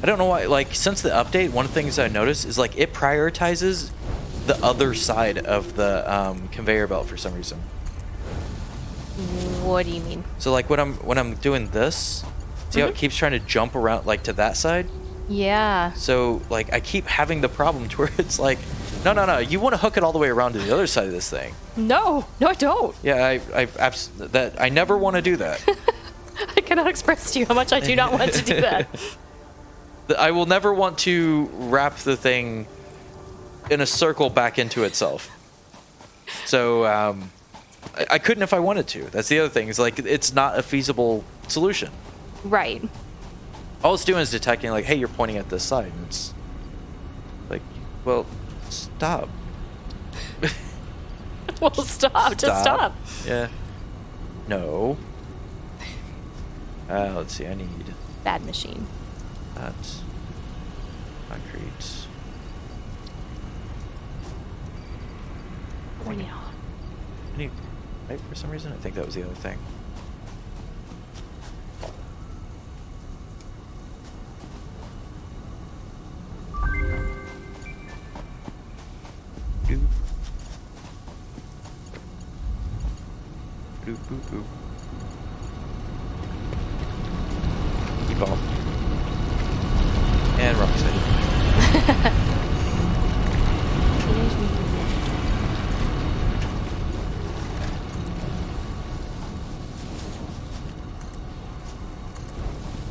I don't know why, like, since the update, one of the things I noticed is, like, it prioritizes the other side of the conveyor belt for some reason. What do you mean? So, like, when I'm doing this, see how it keeps trying to jump around, like, to that side? Yeah. So, like, I keep having the problem to where it's like, no, you want to hook it all the way around to the other side of this thing. No, I don't. Yeah, I never want to do that. I cannot express to you how much I do not want to do that. I will never want to wrap the thing in a circle back into itself. So I couldn't if I wanted to. That's the other thing. Is like it's not a feasible solution. Right. All it's doing is detecting like, hey, you're pointing at this side. And it's like, well, stop. Well, stop. Just stop. Yeah. No. Let's see. I need Bad machine. that. Concrete. Bring it on. I need pipe for some reason. I think that was the other thing. Doop. Doop, boop, boop. Keep on. And rock side. Teenage Mutant Ninja.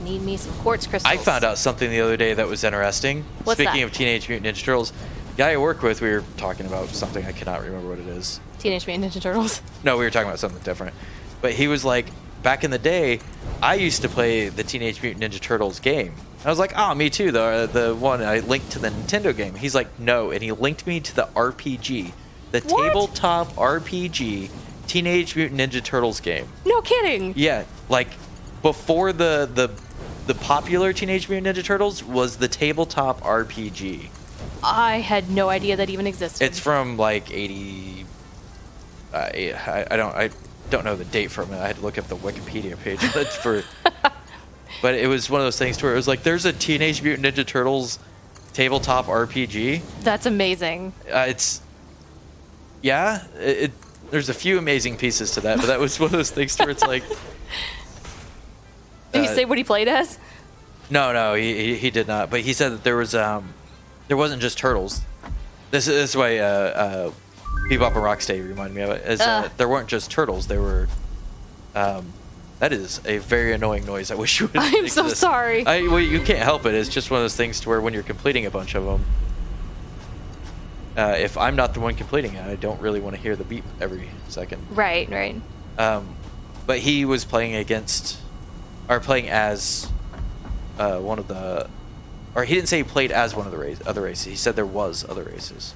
Need me some quartz crystals. I found out something the other day that was interesting. What's Speaking that? of Teenage Mutant Ninja Turtles, the guy I work with, we were talking about something I cannot remember what it is. Teenage Mutant Ninja Turtles. No, we were talking about something different. But he was like, back in the day, I used to play the Teenage Mutant Ninja Turtles game. I was like, oh, me too, the one I linked to the Nintendo game. He's like, no, and he linked me to the RPG, the What? tabletop RPG Teenage Mutant Ninja Turtles game. No kidding. Yeah, like before the popular Teenage Mutant Ninja Turtles was the tabletop RPG. I had no idea that even existed. It's from like 80. I don't know the date from it. I had to look up the Wikipedia page for. But it was one of those things to where it was like, there's a Teenage Mutant Ninja Turtles tabletop RPG. That's amazing. There's a few amazing pieces to that, but that was one of those things to where it's like. Did he say what he played as? No, he did not. But he said that there wasn't just turtles. This is why Bebop and Rocksteady reminded me of it. There weren't just turtles. There were that That is a very annoying noise. I wish you would. I'm so sorry. Well, you can't help it. It's just one of those things to where when you're completing a bunch of them, if I'm not the one completing it, I don't really want to hear the beep every second. Right, right. But he was playing against, or playing as, one of the, or he didn't say he played as one of the other races. He said there was other races.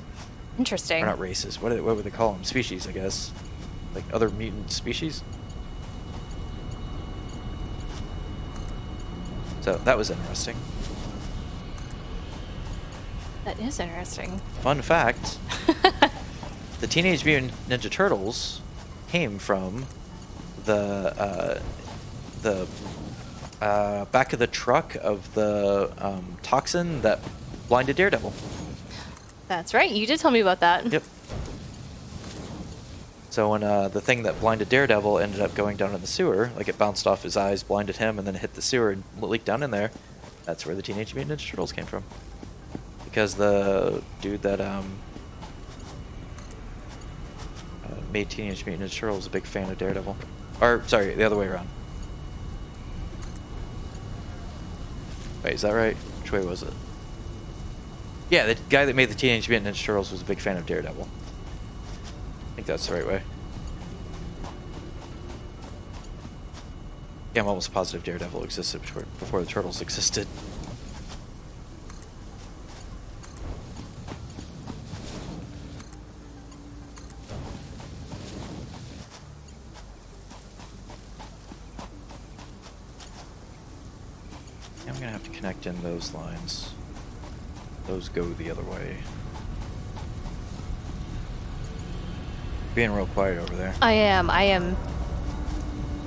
Interesting. Or not races. What would they call them? Species, I guess. Like other mutant species. So that was interesting. That is interesting. Fun fact. The Teenage Mutant Ninja Turtles came from the back of the truck of the toxin that blinded Daredevil. That's right. You did tell me about that. Yep. So when the thing that blinded Daredevil ended up going down in the sewer, like it bounced off his eyes, blinded him, and then it hit the sewer and leaked down in there, that's where the Teenage Mutant Ninja Turtles came from. Because the dude that made Teenage Mutant Ninja Turtles was a big fan of Daredevil. Or, sorry, the other way around. Wait, is that right? Which way was it? Yeah, the guy that made the Teenage Mutant Ninja Turtles was a big fan of Daredevil. I think that's the right way. Yeah, I'm almost positive Daredevil existed before the Turtles existed. I'm gonna have to connect in those lines. Those go the other way. Being real quiet over there. I am.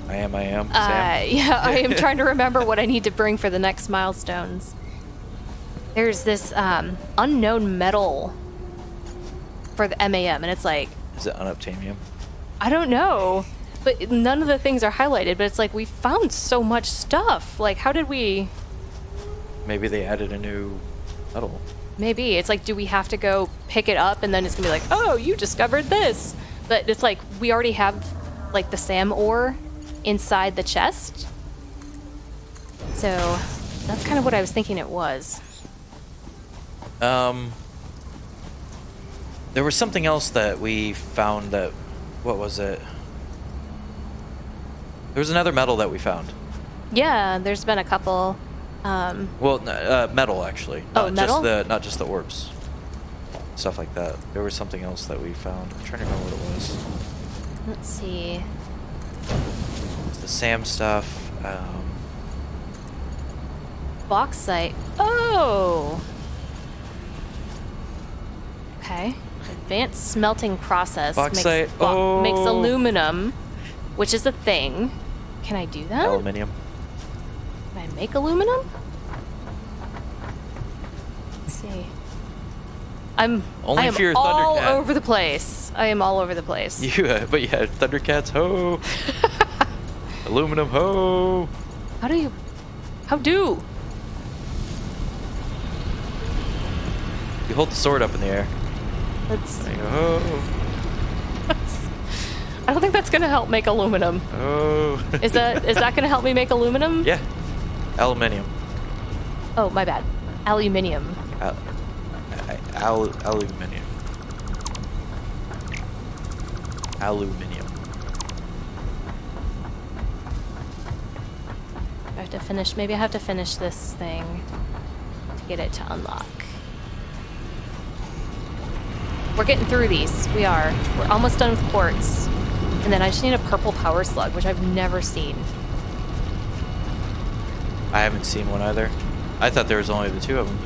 Sam? Yeah, I am trying to remember what I need to bring for the next milestones. There's this unknown metal for the MAM, and it's like... Is it unobtainium? I don't know. But none of the things are highlighted, but it's like we found so much stuff. Like, how did we... Maybe they added a new metal. Maybe. It's like, do we have to go pick it up, and then it's going to be like, oh, you discovered this. But it's like, we already have, like, the SAM ore inside the chest. So, that's kind of what I was thinking it was. There was something else that we found that... What was it? There was another metal that we found. Yeah, there's been a couple. Well, metal actually. Oh, metal? Not just the orbs. Stuff like that. There was something else that we found. I'm trying to remember what it was. Let's see. It's the SAM stuff. Bauxite. Oh! Okay. Advanced smelting process. Bauxite. Makes aluminum, which is a thing. Can I do that? Aluminium. Can I make aluminum? Let's see. I am if you're a all Thundercat. over the place. I am all over the place. But you had Thundercats, ho! Aluminum, ho! How do? You hold the sword up in the air. Let's... There you go, ho! I don't think that's gonna help make aluminum. Oh! Is that gonna help me make aluminum? Yeah. Aluminium. Oh, my bad. Aluminium. Aluminium. Aluminium. I have to finish. Maybe I have to finish this thing to get it to unlock. We're getting through these. We are. We're almost done with quartz. And then I just need a purple power slug, which I've never seen. I haven't seen one either. I thought there was only the two of them.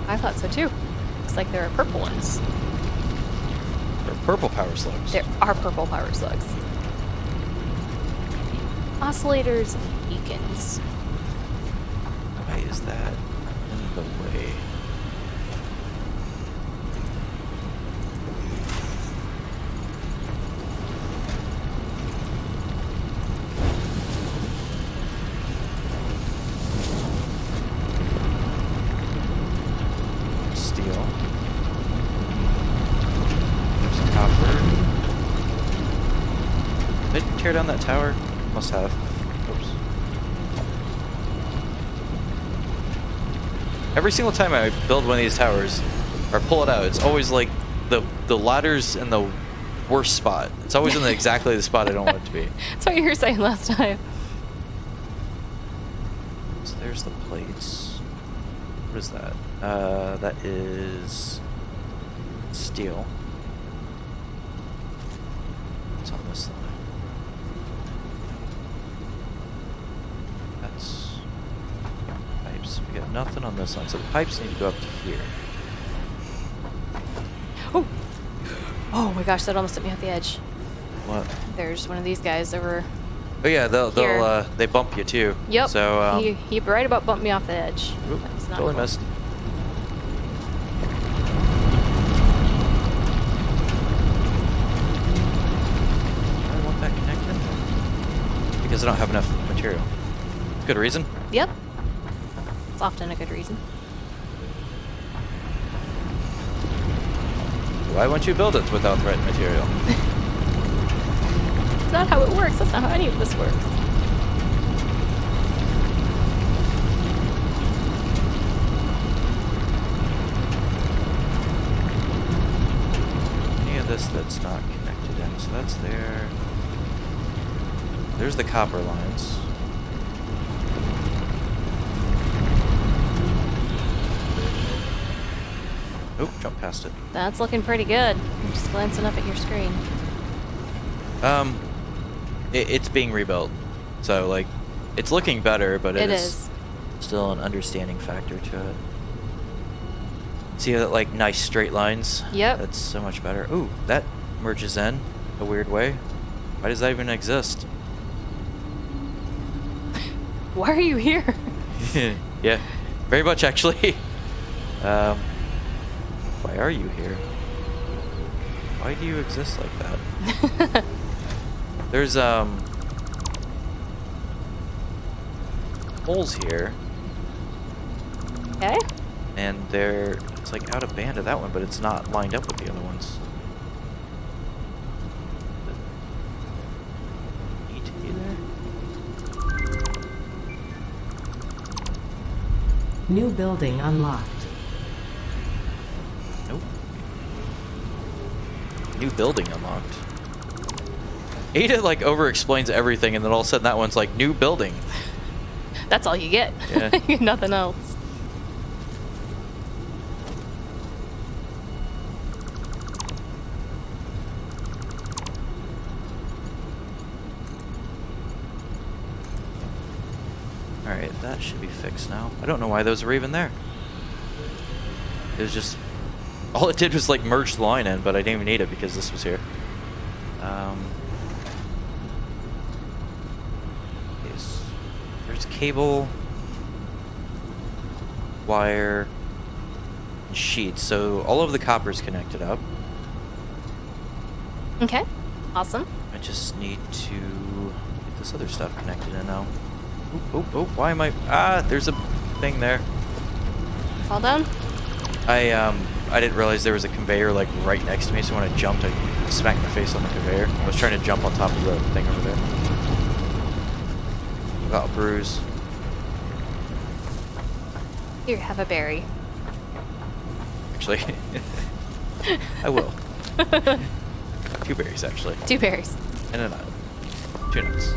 I thought so too. Looks like there are purple ones. They're purple power slugs. There are purple power slugs. Oscillators and beacons. Why is that in the way? Steel. There's copper. Did they tear down that tower? Must have. Oops. Every single time I build one of these towers, or pull it out, it's always like the ladder's in the worst spot. It's always in exactly the spot I don't want it to be. That's what you were saying last time. So there's the plates. What is that? That is steel. What's on this line? That's pipes. We got nothing on this line, so the pipes need to go up to here. Oh! Oh my gosh, that almost hit me off the edge. What? There's one of these guys over. Oh yeah, Here. they bump you too. Yep. So he right about bumped me off the edge. oop, That's not totally cool. missed. I want that connected because I don't have enough material. Good reason. Yep. It's often a good reason. Why won't you build it without the right material? It's not how it works. That's not how any of this works. Any of this that's not connected in, so that's there. There's the copper lines. Oop, jump past it. That's looking pretty good. I'm just glancing up at your screen. It's being rebuilt, so like, it's looking better, but It is is. still an understanding factor to it. See that like nice straight lines? Yep. That's so much better. Ooh, that merges in a weird way. Why does that even exist? Why are you here? Yeah, very much actually. Why are you here? Why do you exist like that? There's holes here, Okay. and it's like out of band of that one, but it's not lined up with the other ones. Need to be there. New building unlocked. Nope. New building unlocked. Ada like over explains everything, and then all of a sudden that one's like new building. That's all you get. Yeah. Nothing else. Alright, that should be fixed now. I don't know why those were even there. It was just... all it did was like merge the line in, but I didn't even need it because this was here. Yes. There's cable, wire, and sheets. So all of the copper's connected up. Okay. Awesome. I just need to get this other stuff connected in now. Oh, why am I... Ah, there's a thing there. Fall down. I didn't realize there was a conveyor like right next to me, so when I jumped, I smacked my face on the conveyor. I was trying to jump on top of the thing over there. Got a bruise. Here, have a berry. Actually, I will. 2 berries, actually. 2 berries. And a nut. 2 nuts.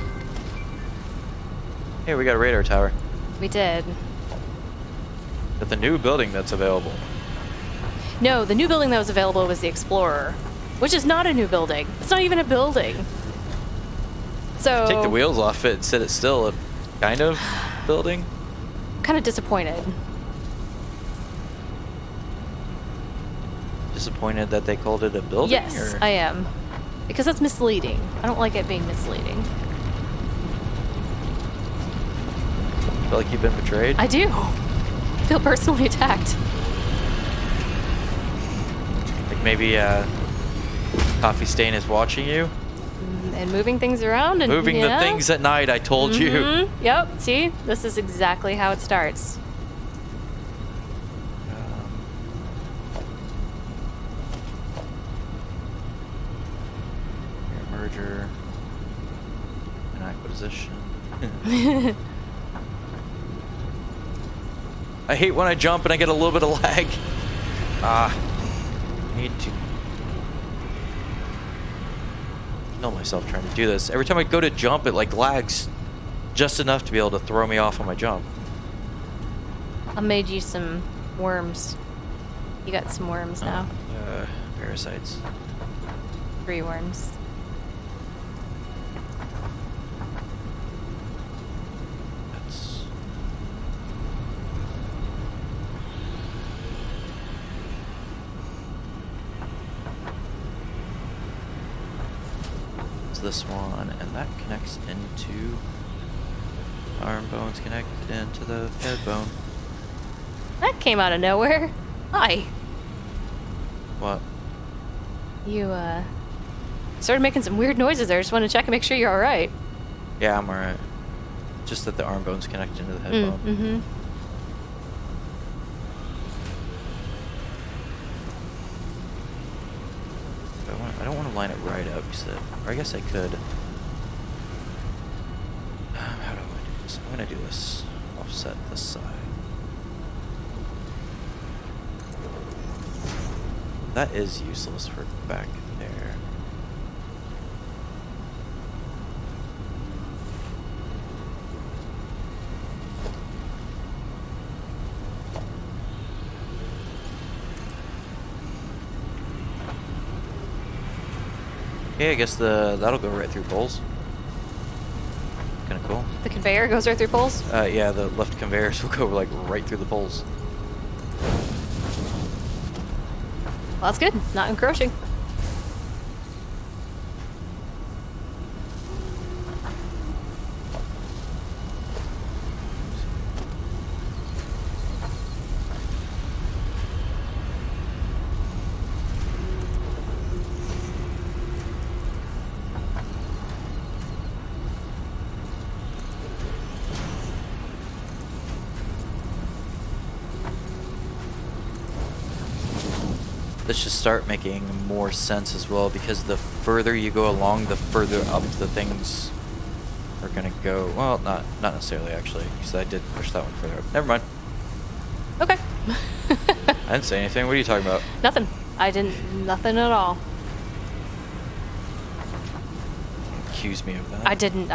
Hey, we got a radar tower. We did. At the new building that's available. No, the new building that was available was the Explorer, which is not a new building. It's not even a building. So Take the wheels off it and sit it still. A kind of building. I'm kind of disappointed. Disappointed that they called it a building? Yes, or? I am. Because that's misleading. I don't like it being misleading. Feel like you've been betrayed? I do. I feel personally attacked. Like maybe Coffee Stain is watching you? And moving things around and Moving yeah. the things at night, I told you. Mhm. Yep, see? This is exactly how it starts. Merger. And acquisition. I hate when I jump and I get a little bit of lag. I need to kill myself trying to do this. Every time I go to jump, it like lags just enough to be able to throw me off on my jump. I made you some worms. You got some worms now. Parasites. 3 worms. That's... It's this one, and that connects into... Arm bones connected into the head bone. That came out of nowhere. Hi. What? You, started making some weird noises there. Just want to check and make sure you're alright. Yeah, I'm alright. Just that the arm bones connect into the head bone. Mm-hmm. I don't want to line it right up, or I guess I could. How do I do this? I'm going to do this. Offset this side. That is useless for back there. Okay, I guess that'll go right through poles. Kind of cool. The conveyor goes right through poles? Yeah, the left conveyors will go like right through the poles. Well, that's good. Not encroaching. This should start making more sense as well, because the further you go along, the further up the things are gonna go. Well, not necessarily actually, because I did push that one further up. Never mind. Okay. I didn't say anything. What are you talking about? Nothing. I didn't. Nothing at all. Accuse me of that. I didn't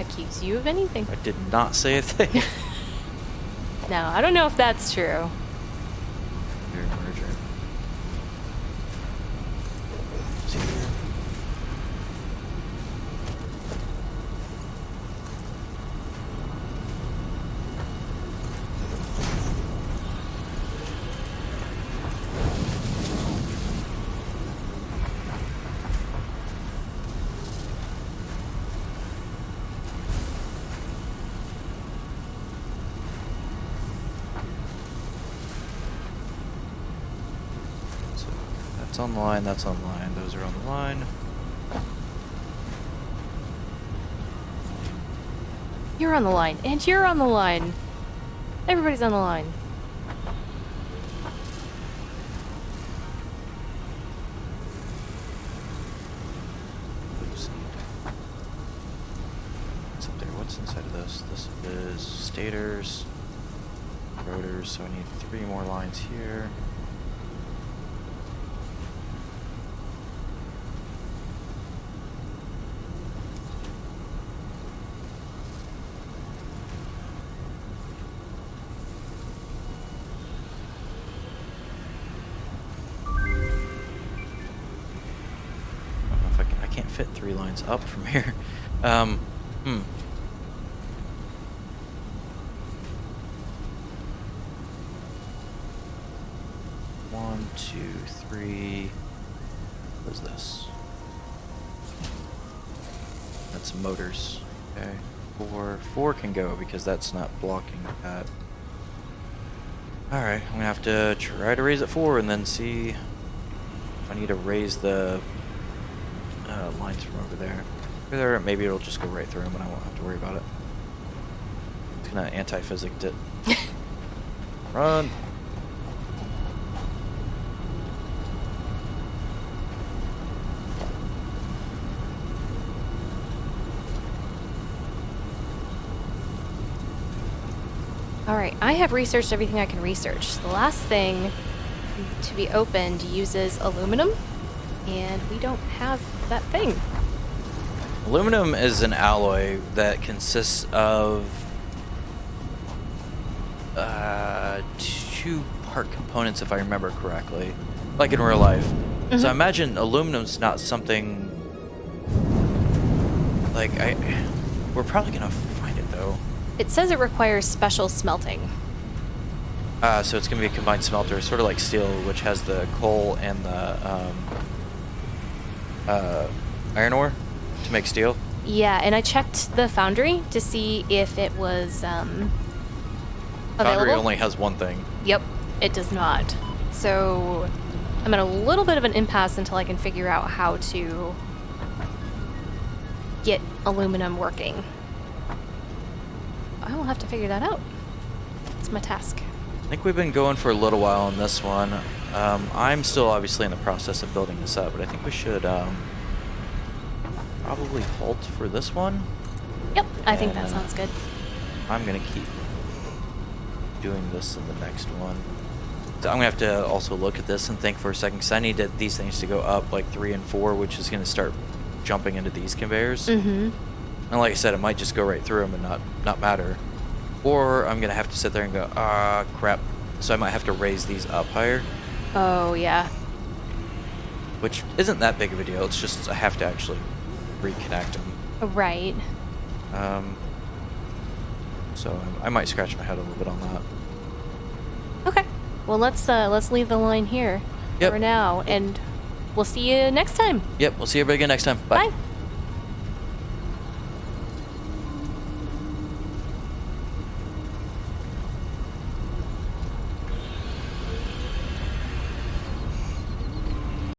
accuse you of anything. I did not say a thing. No, I don't know if that's true. Your merger. See here. That's on the line, that's on the line, those are on the line. You're on the line, and you're on the line. Everybody's on the line. What's up there? What's inside of this? This is stators, rotors, so I need 3 more lines here. Fit 3 lines up from here. 1, 2, 3. What is this? That's motors. Okay. 4 can go because that's not blocking that. Alright, I'm gonna have to try to raise it 4 and then see if I need to raise the lines from over there. Or maybe it'll just go right through them and I won't have to worry about it. It's gonna anti-physic it. Run! Alright, I have researched everything I can research. The last thing to be opened uses aluminum, and we don't have that thing. Aluminum is an alloy that consists of two part components, if I remember correctly, like in real life. So I imagine aluminum's not something like we're probably gonna find it though. It says it requires special smelting. So it's gonna be a combined smelter, sort of like steel, which has the coal and the iron ore to make steel. Yeah, and I checked the foundry to see if it was Foundry available. only has one thing. Yep, it does not. So I'm at a little bit of an impasse until I can figure out how to get aluminum working. I will have to figure that out. It's my task. I think we've been going for a little while on this one. I'm still obviously in the process of building this up, but I think we should probably halt for this one. Yep, I think that And sounds good. I'm gonna keep doing this in the next one. So I'm gonna have to also look at this and think for a second, because I need these things to go up like 3 and 4, which is gonna start jumping into these conveyors. Mm-hmm. And like I said, it might just go right through them and not matter. Or I'm gonna have to sit there and go, crap. So I might have to raise these up higher, Oh, yeah. which isn't that big of a deal. It's just I have to actually reconnect them. Right. So I might scratch my head a little bit on that. Okay. Well, let's leave the line here Yep. for now, and we'll see you next time. Yep, we'll see everybody again next time. Bye. Bye.